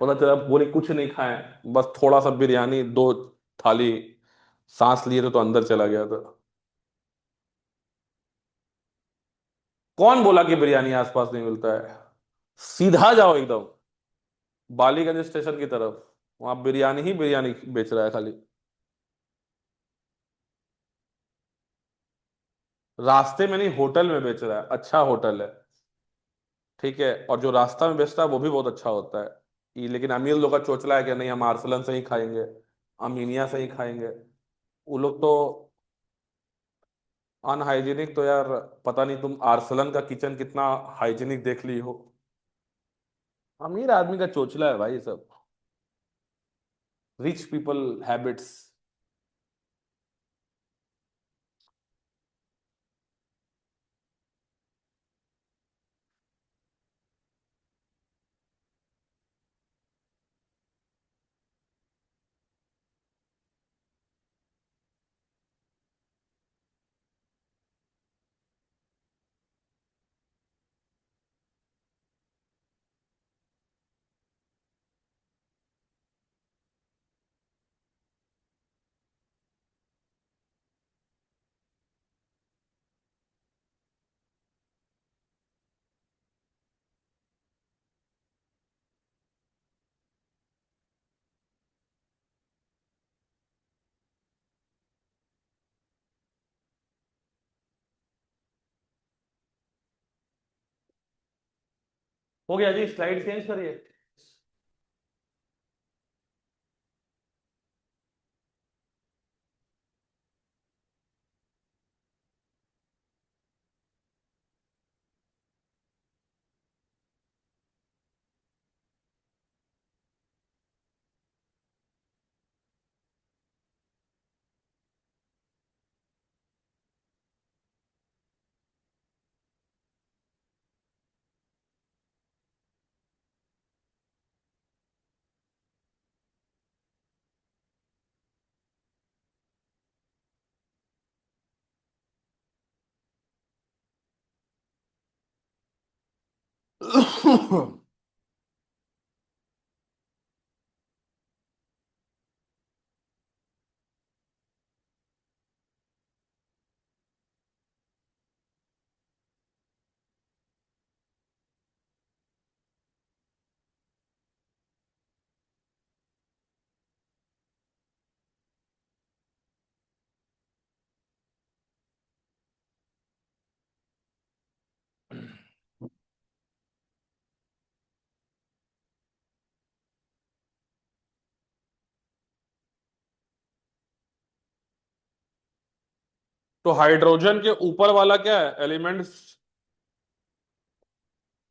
पता चला पूरी कुछ नहीं खाए, बस थोड़ा सा बिरयानी 2 थाली सांस लिए थे तो अंदर चला गया था। कौन बोला कि बिरयानी आसपास नहीं मिलता है? सीधा जाओ एकदम बालीगंज स्टेशन की तरफ, वहां बिरयानी ही बिरयानी बेच रहा है खाली। रास्ते में नहीं, होटल में बेच रहा है, अच्छा होटल है, ठीक है, और जो रास्ता में बेचता है वो भी बहुत अच्छा होता है। लेकिन अमीर लोग का चोचला है कि नहीं हम आर्सलन से ही खाएंगे, अमीनिया से ही खाएंगे। वो लोग तो अनहाइजीनिक तो यार, पता नहीं तुम आर्सलन का किचन कितना हाइजीनिक देख ली हो। अमीर आदमी का चोचला है भाई सब, रिच पीपल हैबिट्स। हो गया जी, स्लाइड चेंज करिए। तो हाइड्रोजन के ऊपर वाला क्या है एलिमेंट्स,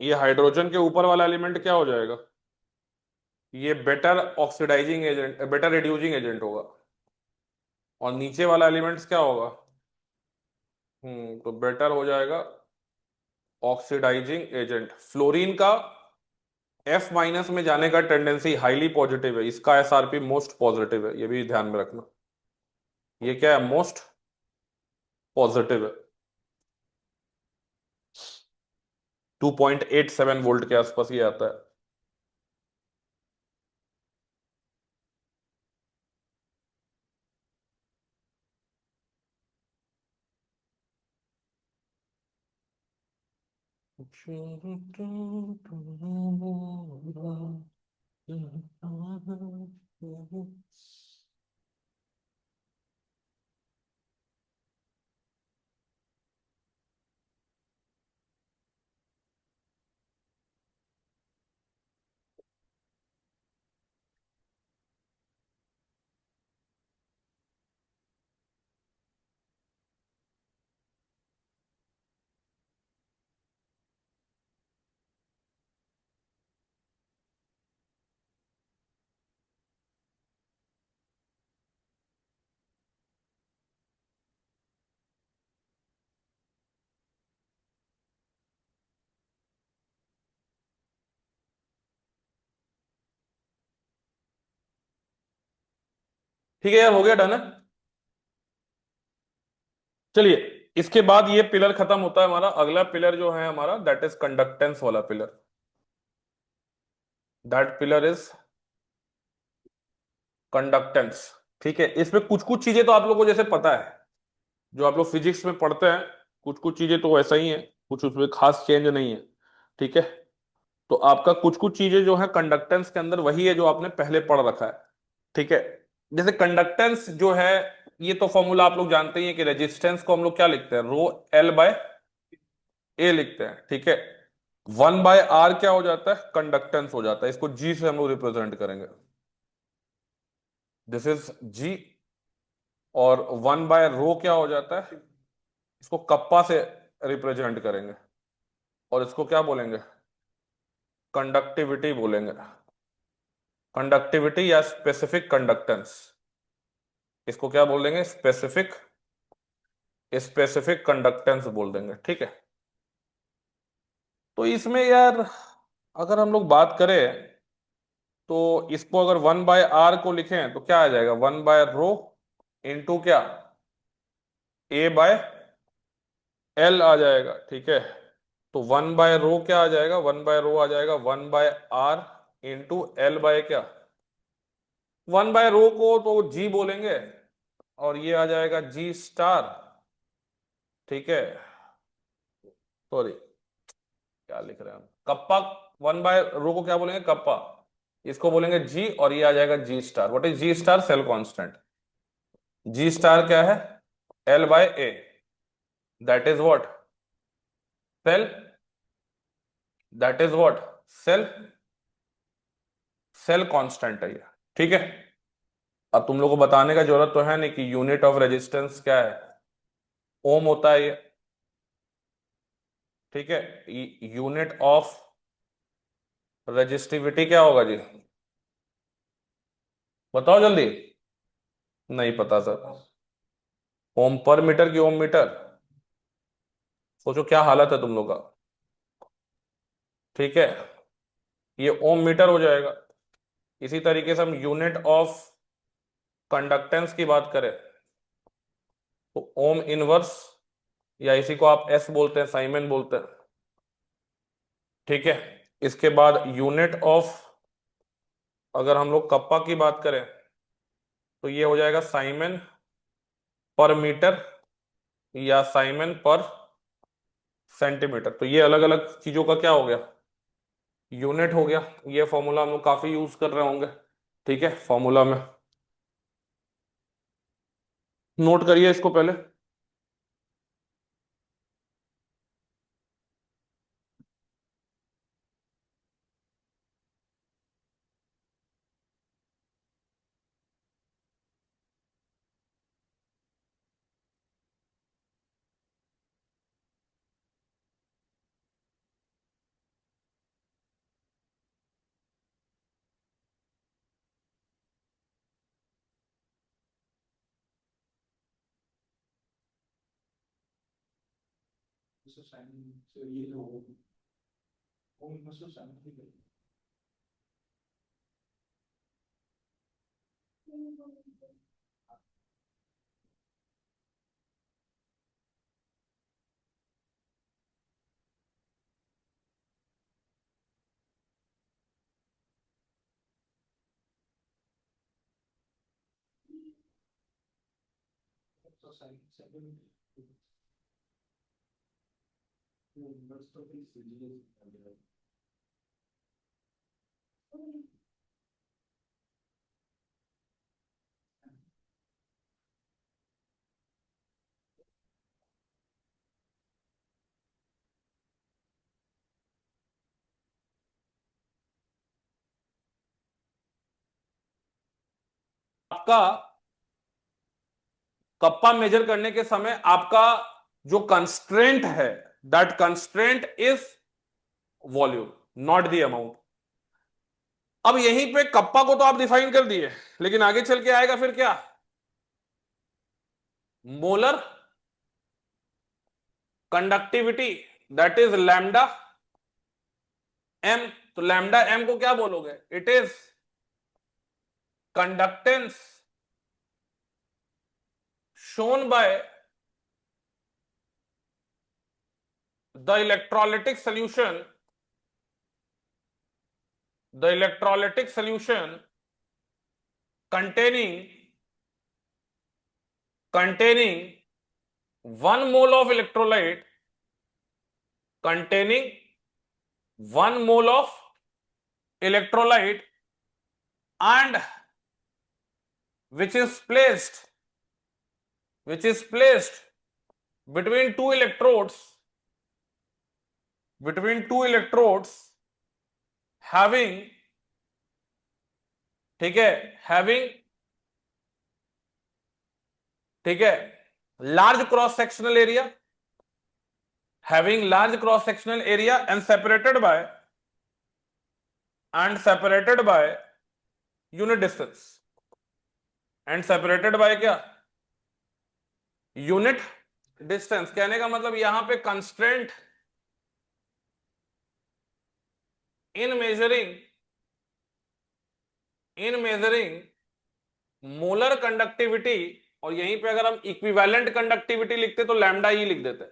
ये हाइड्रोजन के ऊपर वाला एलिमेंट क्या हो जाएगा, ये better oxidising agent, better reducing agent होगा। और नीचे वाला एलिमेंट्स क्या होगा, तो बेटर हो जाएगा ऑक्सीडाइजिंग एजेंट। फ्लोरीन का F माइनस में जाने का टेंडेंसी हाईली पॉजिटिव है, इसका SRP मोस्ट पॉजिटिव है, ये भी ध्यान में रखना। ये क्या है, मोस्ट पॉजिटिव है, 2.87 वोल्ट के आसपास ये आता है। ठीक है यार, हो गया, डन है। चलिए, इसके बाद ये पिलर खत्म होता है हमारा। अगला पिलर जो है हमारा, दैट इज कंडक्टेंस वाला pillar. That pillar is conductance. ठीक है, इसमें कुछ कुछ चीजें तो आप लोगों को जैसे पता है, जो आप लोग फिजिक्स में पढ़ते हैं, कुछ कुछ चीजें तो वैसा ही है, कुछ उसमें खास चेंज नहीं है। ठीक है, तो आपका कुछ कुछ चीजें जो है कंडक्टेंस के अंदर वही है जो आपने पहले पढ़ रखा है। ठीक है, जैसे कंडक्टेंस जो है, ये तो फॉर्मूला आप लोग जानते ही हैं कि रेजिस्टेंस को हम लोग क्या लिखते हैं, रो एल बाय ए लिखते हैं। ठीक है, 1/R क्या हो जाता है, कंडक्टेंस हो जाता है, इसको G से हम लोग रिप्रेजेंट करेंगे, दिस इज G। और 1/रो क्या हो जाता है, इसको कप्पा से रिप्रेजेंट करेंगे, और इसको क्या बोलेंगे, कंडक्टिविटी बोलेंगे, कंडक्टिविटी या स्पेसिफिक कंडक्टेंस, इसको क्या बोल देंगे, स्पेसिफिक, स्पेसिफिक कंडक्टेंस बोल देंगे। ठीक है, तो इसमें यार अगर हम लोग बात करें, तो इसको अगर 1/R को लिखें तो क्या आ जाएगा, 1/रो इंटू क्या, A/L आ जाएगा। ठीक है, तो 1/रो क्या आ जाएगा, 1/रो आ जाएगा 1/R इंटू L बाय क्या, 1/रो को तो G बोलेंगे, और ये आ जाएगा G स्टार। ठीक है, सॉरी क्या लिख रहे हैं हम, कप्पा। 1/रो को क्या बोलेंगे, कप्पा, इसको बोलेंगे G, और ये आ जाएगा G star. What is G star, cell constant. G star क्या है, L/A, that is what, cell, that is what, cell cell constant है ये, ठीक है। अब तुम लोग को बताने का जरूरत तो है नहीं कि यूनिट ऑफ रेजिस्टेंस क्या है, ओम होता है ये, ठीक है। यूनिट ऑफ रेजिस्टिविटी क्या होगा जी, बताओ जल्दी। नहीं पता सर। ओम पर मीटर की ओम मीटर, सोचो क्या हालत है तुम लोग का, ठीक है। ये ओम मीटर हो जाएगा। इसी तरीके से हम यूनिट ऑफ कंडक्टेंस की बात करें तो ओम इनवर्स, या इसी को आप एस बोलते हैं, साइमन बोलते हैं, ठीक है। इसके बाद यूनिट ऑफ, अगर हम लोग कप्पा की बात करें तो ये हो जाएगा साइमन पर मीटर या साइमन पर सेंटीमीटर। तो ये अलग अलग चीजों का क्या हो गया, यूनिट हो गया। ये फॉर्मूला हम लोग काफी यूज कर रहे होंगे, ठीक है। फॉर्मूला में नोट करिए इसको पहले। आपका कप्पा मेजर करने के समय आपका जो कंस्ट्रेंट है, that constraint is volume, not the amount. अब यहीं पे कप्पा को तो आप डिफाइन कर दिए, लेकिन आगे चल के आएगा फिर क्या, molar conductivity, that is lambda M. तो लैम्डा एम को क्या बोलोगे, it is conductance shown by the electrolytic solution, the electrolytic solution containing 1 mole of electrolyte, containing 1 mole of electrolyte, and which is placed between two electrodes having, ठीक है, having, ठीक है, large cross sectional area, having large cross sectional area and separated by unit distance, and separated by क्या, unit distance. कहने का मतलब यहां पे constraint in measuring molar conductivity, और यहीं पे अगर हम इक्विवेलेंट कंडक्टिविटी लिखते तो लैम्डा ई लिख देते।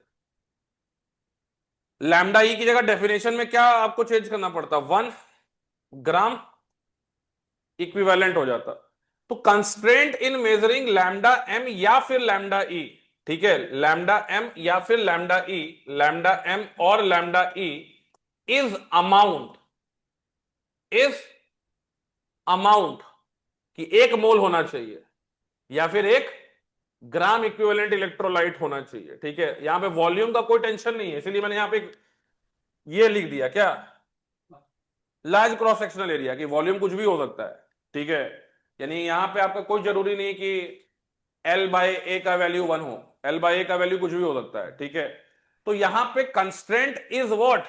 लैम्डा ई की जगह डेफिनेशन में क्या आपको चेंज करना पड़ता, 1 ग्राम इक्विवेलेंट हो जाता। तो constraint in measuring lambda M या फिर लैम्डा ई, ठीक है, लैम्डा एम या फिर लैम्डा ई, लैम्डा एम और लैम्डा ई इज अमाउंट कि 1 मोल होना चाहिए या फिर 1 ग्राम इक्विवेलेंट इलेक्ट्रोलाइट होना चाहिए, ठीक है। यहां पे वॉल्यूम का कोई टेंशन नहीं है, इसलिए मैंने यहां पे ये लिख दिया क्या, लार्ज क्रॉस सेक्शनल एरिया की वॉल्यूम कुछ भी हो सकता है, ठीक है। यानी यहां पे आपका कोई जरूरी नहीं कि एल बाय ए का वैल्यू 1 हो, एल बाय ए का वैल्यू कुछ भी हो सकता है, ठीक है। तो यहां पे constraint is what,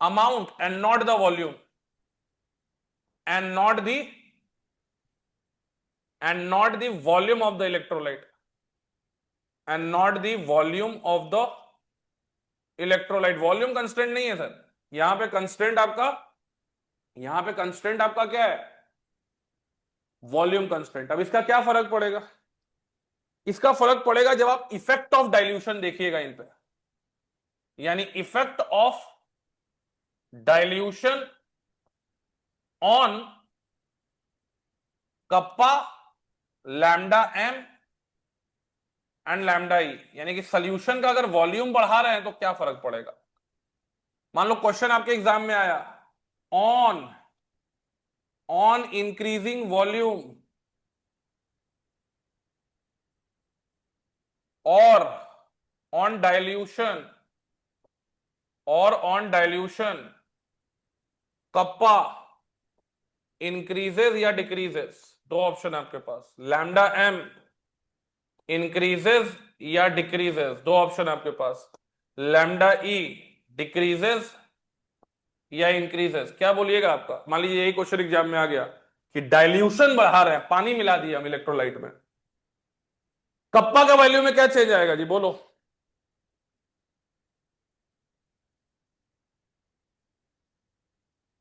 amount and not the volume, and not the volume of the electrolyte, and not the volume of the electrolyte. Volume constraint नहीं है सर, यहां पे कंस्ट्रेंट आपका, यहां पे कंस्ट्रेंट आपका क्या है, वॉल्यूम कंस्ट्रेंट। अब इसका क्या फर्क पड़ेगा, इसका फर्क पड़ेगा जब आप इफेक्ट ऑफ डाइल्यूशन देखिएगा इन पे, यानी effect of dilution on kappa lambda M and lambda E, यानी कि सॉल्यूशन का अगर वॉल्यूम बढ़ा रहे हैं तो क्या फर्क पड़ेगा। मान लो क्वेश्चन आपके एग्जाम में आया, ऑन इंक्रीजिंग वॉल्यूम और ऑन डाइल्यूशन कप्पा इंक्रीजेस या डिक्रीजेस। दो ऑप्शन है आपके पास, लैम्डा एम इंक्रीजेस या डिक्रीजेस, दो ऑप्शन है आपके पास, लैम्डा ई डिक्रीजेस या इंक्रीजेस। क्या बोलिएगा आपका। मान लीजिए यही क्वेश्चन एग्जाम में आ गया कि डाइल्यूशन बढ़ा रहे हैं, पानी मिला दिया हम इलेक्ट्रोलाइट में, कप्पा का वैल्यू में क्या चेंज आएगा जी, बोलो।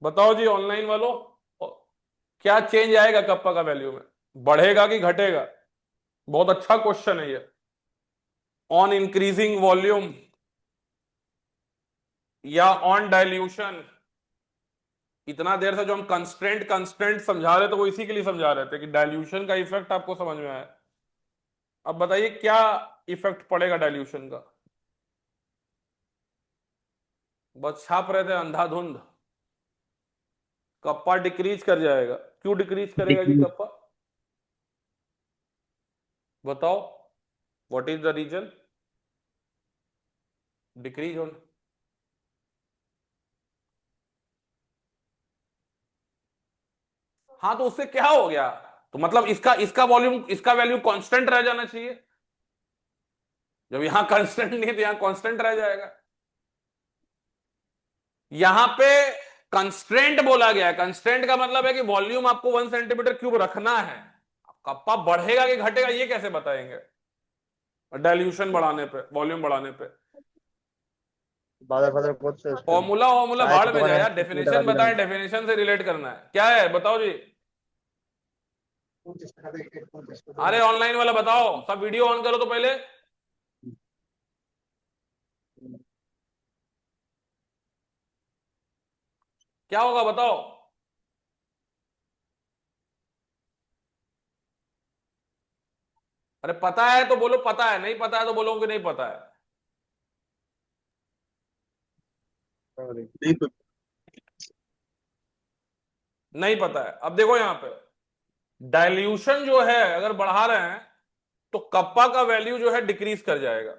बताओ जी ऑनलाइन वालों, क्या चेंज आएगा कप्पा का वैल्यू में, बढ़ेगा कि घटेगा। बहुत अच्छा क्वेश्चन है ये। ऑन इंक्रीजिंग वॉल्यूम या ऑन डाइल्यूशन। इतना देर से जो हम कंस्ट्रेंट समझा रहे थे वो इसी के लिए समझा रहे थे कि डाइल्यूशन का इफेक्ट आपको समझ में आया। अब बताइए क्या इफेक्ट पड़ेगा डाइल्यूशन का। बस छाप रहे थे अंधाधुंध, कप्पा डिक्रीज कर जाएगा। क्यों डिक्रीज करेगा जी डिक्रीज। कप्पा, बताओ, what is the reason decrease होने। हाँ तो उससे क्या हो गया, तो मतलब इसका इसका वॉल्यूम, इसका वैल्यू कांस्टेंट रह जाना चाहिए। जब यहां कांस्टेंट नहीं है तो यहां कांस्टेंट रह जाएगा। यहां पे कंस्ट्रेंट बोला गया है, कंस्ट्रेंट का मतलब है कि वॉल्यूम आपको 1 सेंटीमीटर क्यूब रखना है। कप्पा बढ़ेगा कि घटेगा ये कैसे बताएंगे, डाइल्यूशन बढ़ाने पे, वॉल्यूम बढ़ाने पे। बादल बादल बहुत से उसके फॉर्मूला फॉर्मूला चाय भाड़ की में दुकान जाए है यार, कितनी टका डेफिनेशन दिला बताएं, डेफिनेशन से रिलेट करना है, क्या है बताओ जी। अरे ऑनलाइन वाला बताओ, सब वीडियो ऑन करो तो पहले। क्या होगा बताओ। अरे पता है तो बोलो पता है, नहीं पता है तो बोलो कि नहीं पता है। नहीं तो नहीं पता है। अब देखो यहां पे डाइल्यूशन जो है अगर बढ़ा रहे हैं तो कप्पा का वैल्यू जो है डिक्रीज कर जाएगा,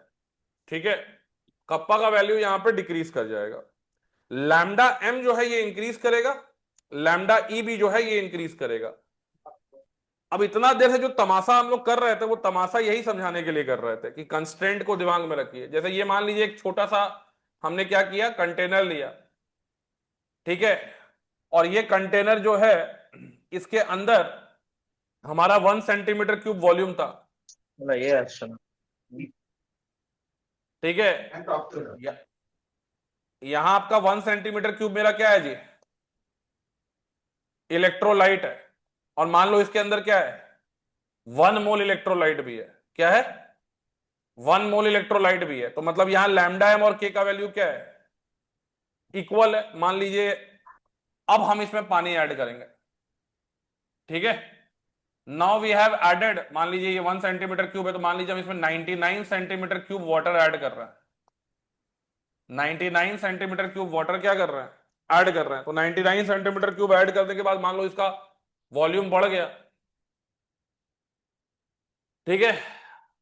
ठीक है। कप्पा का वैल्यू यहां पे डिक्रीज कर जाएगा। लैम्डा एम जो है ये इंक्रीज करेगा, लैम्डा ई भी जो है ये इंक्रीज करेगा। अब इतना देर से जो तमाशा हम लोग कर रहे थे वो तमाशा यही समझाने के लिए कर रहे थे कि कंस्ट्रेंट को दिमाग में रखिए। जैसे ये मान लीजिए एक छोटा सा हमने क्या किया, कंटेनर लिया, ठीक है। और ये कंटेनर जो है इसके अंदर हमारा 1 सेंटीमीटर क्यूब वॉल्यूम था, मतलब ये अच्छा ठीक है। य- यहां आपका 1 सेंटीमीटर क्यूब मेरा क्या है जी, इलेक्ट्रोलाइट है। और मान लो इसके अंदर क्या है, 1 मोल इलेक्ट्रोलाइट भी है। क्या है, 1 मोल इलेक्ट्रोलाइट भी है। तो मतलब यहां लैम्डा एम और के का वैल्यू क्या है, इक्वल है। मान लीजिए अब हम इसमें पानी ऐड करेंगे, ठीक है। नाउ वी हैव एडेड, मान लीजिए ये 1 सेंटीमीटर क्यूब है तो मान लीजिए हम इसमें 99 सेंटीमीटर क्यूब वाटर ऐड कर रहे हैं। 99 सेंटीमीटर क्यूब वाटर क्या कर रहे हैं, ऐड कर रहे हैं। तो 99 सेंटीमीटर क्यूब ऐड करने के बाद मान लो इसका वॉल्यूम बढ़ गया, ठीक है।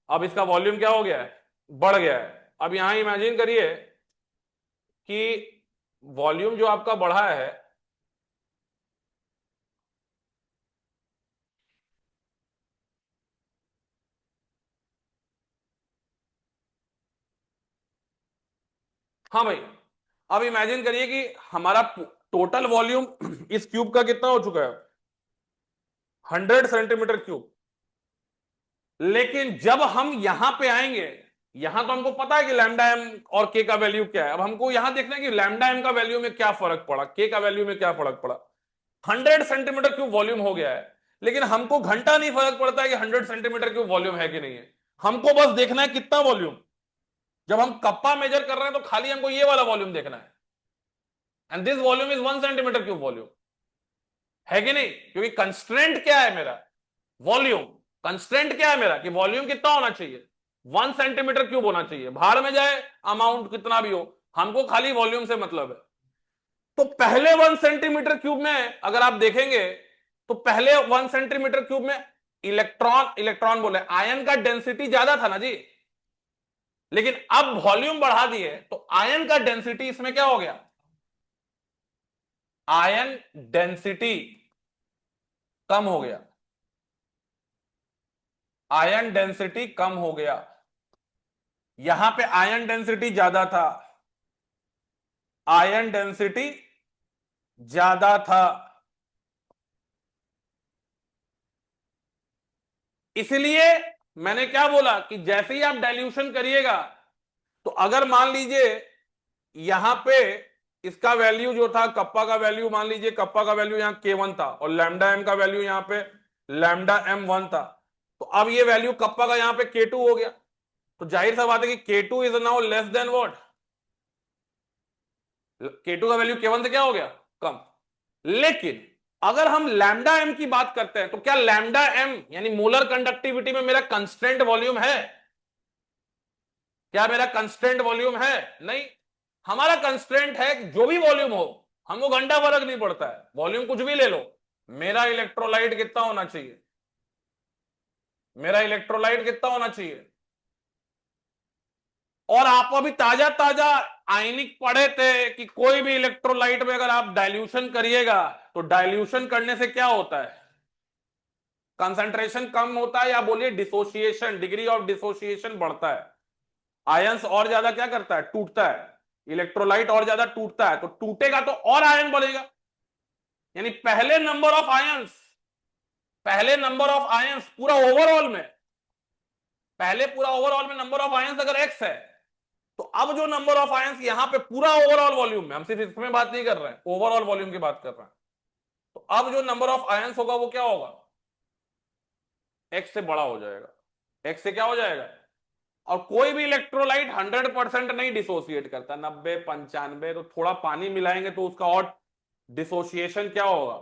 अब इसका वॉल्यूम क्या हो गया है, बढ़ गया है। अब यहां इमेजिन करिए कि वॉल्यूम जो आपका बढ़ा है हाँ भाई, अब इमेजिन करिए कि हमारा टोटल वॉल्यूम इस क्यूब का कितना हो चुका है, 100 सेंटीमीटर क्यूब। लेकिन जब हम यहां पे आएंगे, यहां तो हमको पता है कि लैम्डा एम और के का वैल्यू क्या है। अब हमको यहां देखना है कि लैम्डा एम का वैल्यू में क्या फर्क पड़ा, के का वैल्यू में क्या फर्क पड़ा। 100 सेंटीमीटर क्यूब वॉल्यूम हो गया है, लेकिन हमको घंटा नहीं फर्क पड़ता है कि 100 सेंटीमीटर क्यूब वॉल्यूम है कि नहीं है। हमको बस देखना है कितना वॉल्यूम। जब हम कप्पा मेजर कर रहे हैं तो खाली हमको ये वाला वॉल्यूम देखना है, and this volume is 1 centimetre cube volume, है कि नहीं? क्योंकि कंस्ट्रेंट क्या है मेरा, वॉल्यूम। कंस्ट्रेंट क्या है मेरा कि वॉल्यूम कितना होना चाहिए, 1 सेंटीमीटर क्यूब होना चाहिए। भाड़ में जाए अमाउंट कितना भी हो, हमको खाली वॉल्यूम से मतलब है। तो पहले 1 सेंटीमीटर क्यूब में अगर आप देखेंगे तो पहले 1 सेंटीमीटर क्यूब में इलेक्ट्रॉन बोले आयन का डेंसिटी ज्यादा था ना जी। लेकिन अब वॉल्यूम बढ़ा दिए तो आयन का डेंसिटी इसमें क्या हो गया, आयन डेंसिटी कम हो गया, आयन डेंसिटी कम हो गया। यहां पे आयन डेंसिटी ज्यादा था, आयन डेंसिटी ज्यादा था, इसलिए मैंने क्या बोला कि जैसे ही आप डाइल्यूशन करिएगा तो अगर मान लीजिए यहां पे इसका वैल्यू जो था, कप्पा का वैल्यू, मान लीजिए कप्पा का वैल्यू यहां K1 था और लैम्डा एम का वैल्यू यहां पे लैम्डा M1 था, तो अब ये वैल्यू कप्पा का यहां पे K2 हो गया। तो जाहिर सा बात है कि K2 is now less than what, K2 का वैल्यू K1 से क्या हो गया, कम। लेकिन अगर हम लैम्डा एम की बात करते हैं तो क्या लैम्डा एम यानी मोलर कंडक्टिविटी में मेरा कंस्टेंट वॉल्यूम है? क्या मेरा कंस्टेंट वॉल्यूम है? नहीं। हमारा कंस्टेंट है कि जो भी वॉल्यूम हो, हमको घंटा फर्क नहीं पड़ता है, वॉल्यूम कुछ भी ले लो, मेरा इलेक्ट्रोलाइट कितना होना चाहिए, मेरा इलेक्ट्रोलाइट कितना होना चाहिए। और आप अभी ताजा ताजा आयनिक पढ़े थे कि कोई भी इलेक्ट्रोलाइट में अगर आप डाइल्यूशन करिएगा तो डाइल्यूशन करने से क्या होता है, कंसंट्रेशन कम होता है, या बोलिए डिसोसिएशन, डिग्री ऑफ डिसोसिएशन बढ़ता है। आयंस और ज्यादा क्या करता है, टूटता है। इलेक्ट्रोलाइट और ज्यादा टूटता है, तो टूटेगा तो और आयन बढ़ेगा, यानी पहले नंबर ऑफ आयंस, पहले नंबर ऑफ आयंस पूरा ओवरऑल में, पहले पूरा ओवरऑल में नंबर ऑफ आयंस अगर एक्स है, तो अब जो नंबर ऑफ आयंस यहां पे पूरा ओवरऑल वॉल्यूम में, हम सिर्फ इसमें बात नहीं कर रहे हैं, ओवरऑल वॉल्यूम की बात कर रहे हैं, तो अब जो नंबर ऑफ आयंस होगा वो क्या होगा, एक्स से बड़ा हो जाएगा, एक्स से क्या हो जाएगा। और कोई भी इलेक्ट्रोलाइट 100% नहीं डिसोसिएट करता, 90 95, तो थोड़ा पानी मिलाएंगे तो उसका और डिसोसिएशन क्या होगा,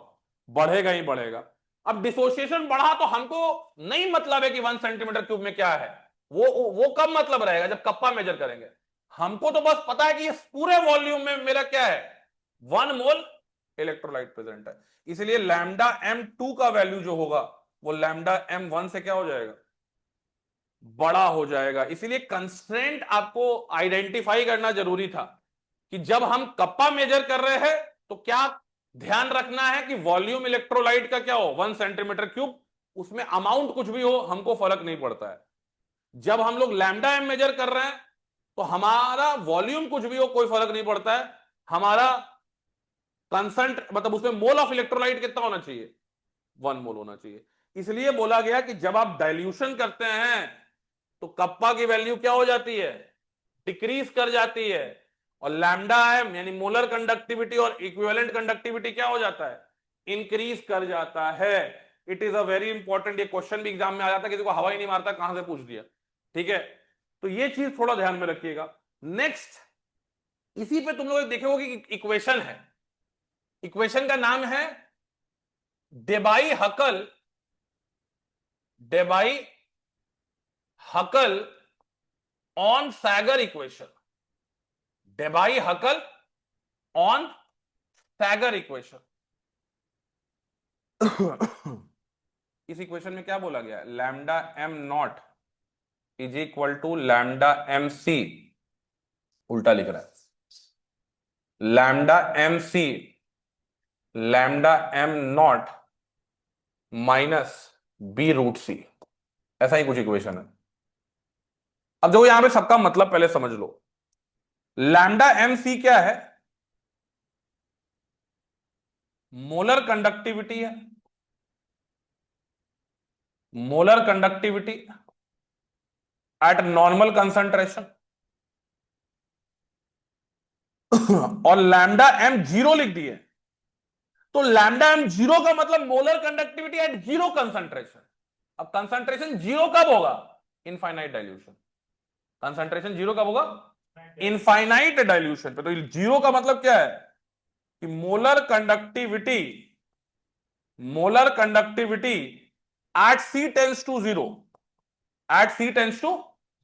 बढ़ेगा ही बढ़ेगा। अब डिसोसिएशन बढ़ा तो हमको नहीं मतलब है कि 1 सेंटीमीटर क्यूब में क्या है, वो कब मतलब रहेगा, जब कप्पा मेजर करेंगे। हमको तो बस पता है कि इस पूरे वॉल्यूम में मेरा क्या है, 1 मोल इलेक्ट्रोलाइट प्रेजेंट है। इसलिए लैम्डा M2 का वैल्यू जो होगा वो लैम्डा M1 से क्या हो जाएगा, बड़ा हो जाएगा। इसीलिए कंस्ट्रेंट आपको आइडेंटिफाई करना जरूरी था कि जब हम कप्पा मेजर कर रहे हैं तो क्या ध्यान रखना है कि वॉल्यूम इलेक्ट्रोलाइट का क्या हो, 1 सेंटीमीटर क्यूब, उसमें अमाउंट कुछ भी हो हमको फर्क नहीं पड़ता है। जब हम लोग लैम्डा एम मेजर कर रहे हैं तो हमारा वॉल्यूम कुछ भी हो कोई फर्क नहीं पड़ता है, हमारा कंसेंट मतलब उसमें मोल ऑफ इलेक्ट्रोलाइट कितना होना चाहिए, 1 मोल होना चाहिए। इसलिए बोला गया कि जब आप डाइल्यूशन करते हैं तो कप्पा की वैल्यू क्या हो जाती है, डिक्रीज कर जाती है, और लैम्डा एम यानी मोलर कंडक्टिविटी और इक्विवेलेंट कंडक्टिविटी क्या हो जाता है, इंक्रीज कर जाता है। It is a very important, ये क्वेश्चन भी एग्जाम में आ जाता है, किसी को हवा ही नहीं मारता कहां से पूछ दिया, ठीक है। तो ये चीज थोड़ा ध्यान में रखिएगा। नेक्स्ट, इसी पे तुम लोग देखे होगे कि इक्वेशन है, इक्वेशन का नाम है Debye Huckel, Debye Huckel Onsager equation, Debye Huckel Onsager equation. इस इक्वेशन में क्या बोला गया, lambda M not is equal to lambda M C, उल्टा लिख रहा है, lambda M C lambda M not minus B√C, ऐसा ही कुछ इक्वेशन है। अब जो यहां पे सबका मतलब पहले समझ लो, लैम्डा एम सी क्या है? मोलर कंडक्टिविटी है, molar conductivity eight normal concentration. और लैम्डा एम जीरो लिख दिए, तो लैम्डा एम जीरो का मतलब molar conductivity eight zero concentration. अब कंसंट्रेशन जीरो कब होगा? Infinite dilution. कंसंट्रेशन जीरो कब होगा? इनफाइनाइट डाइल्यूशन पे। तो जीरो का मतलब क्या है कि molar conductivity at C tends to zero, at C tends to,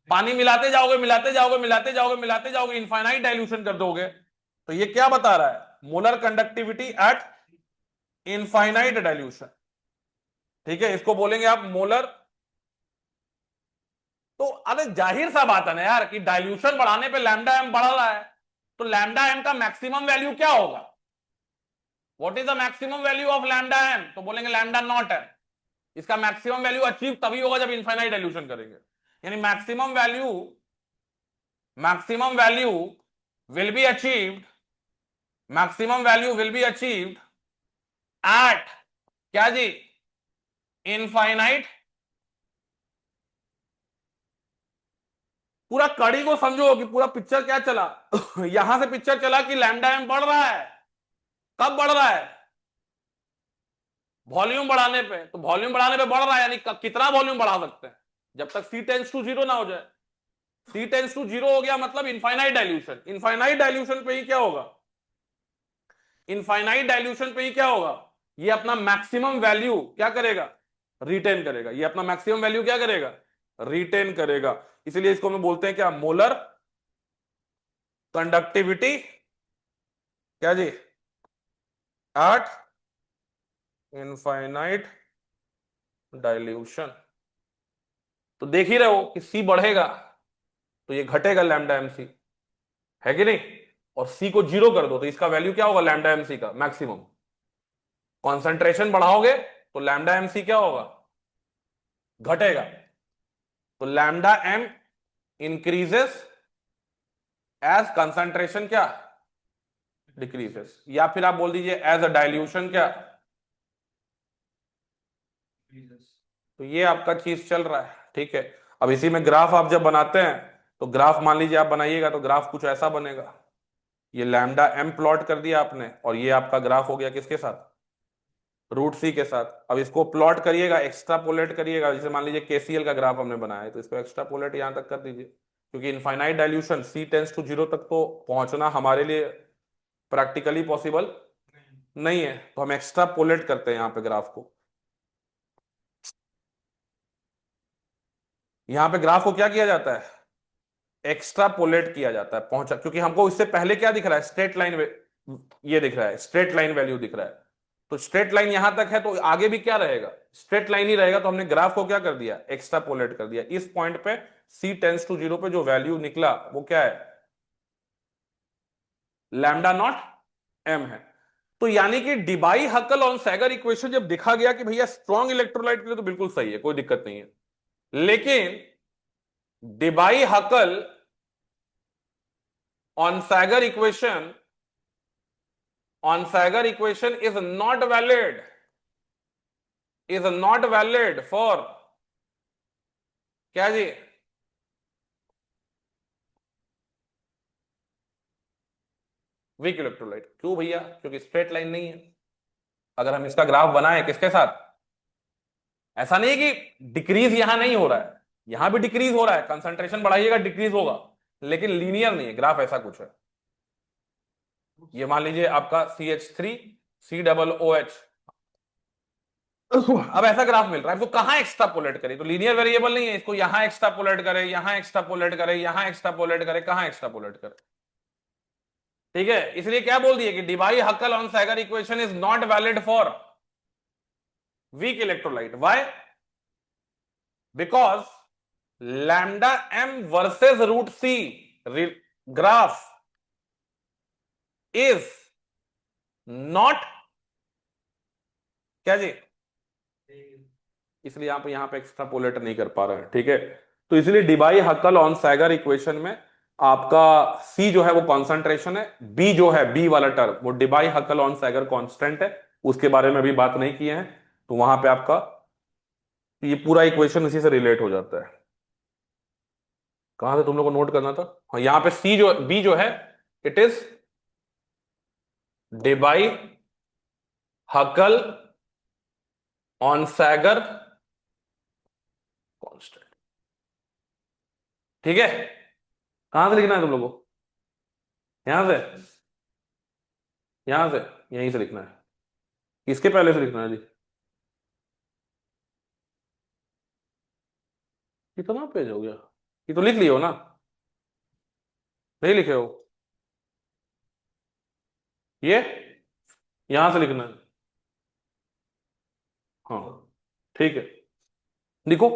पानी मिलाते जाओगे मिलाते जाओगे मिलाते जाओगे मिलाते जाओगे, इनफाइनाइट डाइल्यूशन कर दोगे। तो ये क्या बता रहा है? Molar conductivity eight infinite dilution. ठीक है, इसको बोलेंगे आप मोलर। तो अरे जाहिर सा बात है ना यार कि डाइल्यूशन बढ़ाने पे लैम्डा एम बढ़ रहा है, तो लैम्डा एम का मैक्सिमम वैल्यू क्या होगा? What is the maximum value of lambda M? तो बोलेंगे लैम्डा नॉट एम। इसका मैक्सिमम वैल्यू अचीव तभी होगा जब इनफाइनाइट डाइल्यूशन करेंगे। यानी maximum value will be achieved, maximum value will be achieved at, क्या जी? इनफाइनाइट। पूरा कड़ी को समझो कि पूरा पिक्चर क्या चला। यहां से पिक्चर चला कि लैम्डा एम बढ़ रहा है। कब बढ़ रहा है? वॉल्यूम बढ़ाने पे। तो वॉल्यूम बढ़ाने पे बढ़ रहा है, यानी कितना वॉल्यूम बढ़ा सकते हैं? जब तक सी टेंस टू जीरो ना हो जाए। सी टेंस टू जीरो हो गया मतलब इनफाइनाइट डाइल्यूशन। इनफाइनाइट डाइल्यूशन पे ही क्या होगा? इनफाइनाइट डाइल्यूशन पे ही क्या होगा? ये अपना मैक्सिमम वैल्यू क्या करेगा? रिटेन करेगा। ये अपना मैक्सिमम वैल्यू क्या करेगा? रिटेन करेगा। इसलिए इसको हम बोलते हैं क्या? मोलर कंडक्टिविटी, क्या जी? Eight infinite dilution. तो देख ही रहे हो कि सी बढ़ेगा तो ये घटेगा लैम्डा एम सी, है कि नहीं? और सी को जीरो कर दो तो इसका वैल्यू क्या होगा? लैम्डा एम सी का मैक्सिमम। कॉन्सेंट्रेशन बढ़ाओगे तो लैम्डा एम सी क्या होगा? घटेगा। तो lambda M increases as concentration क्या? डिक्रीजेस। या फिर आप बोल दीजिए एज अ डाइल्यूशन क्या? तो ये आपका चीज चल रहा है। ठीक है, अब इसी में ग्राफ आप जब बनाते हैं तो ग्राफ मान लीजिए आप बनाइएगा तो ग्राफ कुछ ऐसा बनेगा। ये लैम्डा एम प्लॉट कर दिया आपने और ये आपका ग्राफ हो गया किसके साथ? रूट सी के साथ। अब इसको प्लॉट करिएगा, एक्स्ट्रापोलेट करिएगा। जैसे मान लीजिए केसीएल का ग्राफ हमने बनाया है तो इसको एक्स्ट्रापोलेट यहां तक कर दीजिए, क्योंकि infinite dilution C tends to zero तक तो पहुंचना हमारे लिए प्रैक्टिकली पॉसिबल नहीं है। तो हम एक्स्ट्रापोलेट करते हैं यहां पे ग्राफ को। यहां पे ग्राफ को क्या किया जाता है? एक्स्ट्रापोलेट किया जाता है पहुंचा, क्योंकि हमको इससे पहले क्या दिख रहा है? स्ट्रेट लाइन, ये दिख रहा है, स्ट्रेट लाइन वैल्यू दिख रहा है। तो स्ट्रेट लाइन यहां तक है तो आगे भी क्या रहेगा? स्ट्रेट लाइन ही रहेगा। तो हमने ग्राफ को क्या कर दिया? एक्स्ट्रापोलेट कर दिया। इस पॉइंट पे सी टेंस टू जीरो पे जो वैल्यू निकला वो क्या है? लैम्डा नॉट एम है। तो यानी कि Debye Huckel Onsager equation जब देखा गया कि भैया स्ट्रॉन्ग इलेक्ट्रोलाइट के लिए तो बिल्कुल सही है, कोई दिक्कत नहीं है, लेकिन Debye हकल on Sager equation, is not valid for, क्या जी? Weak electrolyte. क्यों भैया? क्योंकि स्ट्रेट लाइन नहीं है। अगर हम इसका ग्राफ बनाए किसके साथ? ऐसा नहीं है कि डिक्रीज यहां नहीं हो रहा है, यहां भी डिक्रीज हो रहा है। कंसंट्रेशन बढ़ाइएगा डिक्रीज होगा, लेकिन लीनियर नहीं है ग्राफ, ऐसा कुछ है। ये मान लीजिए आपका CH3 COOH, अब ऐसा ग्राफ मिल रहा है, इसको कहां एक्स्ट्रापोलेट करें? तो लीनियर वेरिएबल नहीं है, इसको यहां एक्स्ट्रापोलेट करें, यहां एक्स्ट्रापोलेट करें, यहां एक्स्ट्रापोलेट करें, कहां एक्स्ट्रापोलेट करें? ठीक है, इसलिए क्या बोल दिए कि Debye Huckel Onsager equation is not valid for weak electrolyte. Why? Because lambda M versus root C graph is not, क्या जी? इसलिए आप यहां पे एक्स्ट्रापोलेट नहीं कर पा रहे हैं। ठीक है, तो इसलिए Debye Huckel Onsager equation में आपका सी जो है वो कॉन्सेंट्रेशन है, बी जो है बी वाला टर्म वो Debye Huckel Onsager constant है, उसके बारे में अभी बात नहीं किए हैं, तो वहां पे आपका ये पूरा इक्वेशन इसी से रिलेट हो जाता है। कहां से तुम लोग को नोट करना था? हाँ, यहां पे सी जो बी जो है it is Debye Huckel Onsager constant. ठीक है, कहां से लिखना है तुम लोग को? यहां से, यहां से, यहीं से लिखना है, किसके पहले से लिखना है जी? कितना पेज हो गया? ये तो लिख लियो ना, नहीं लिखे हो? ये यहां से लिखना है। हाँ ठीक है, लिखो।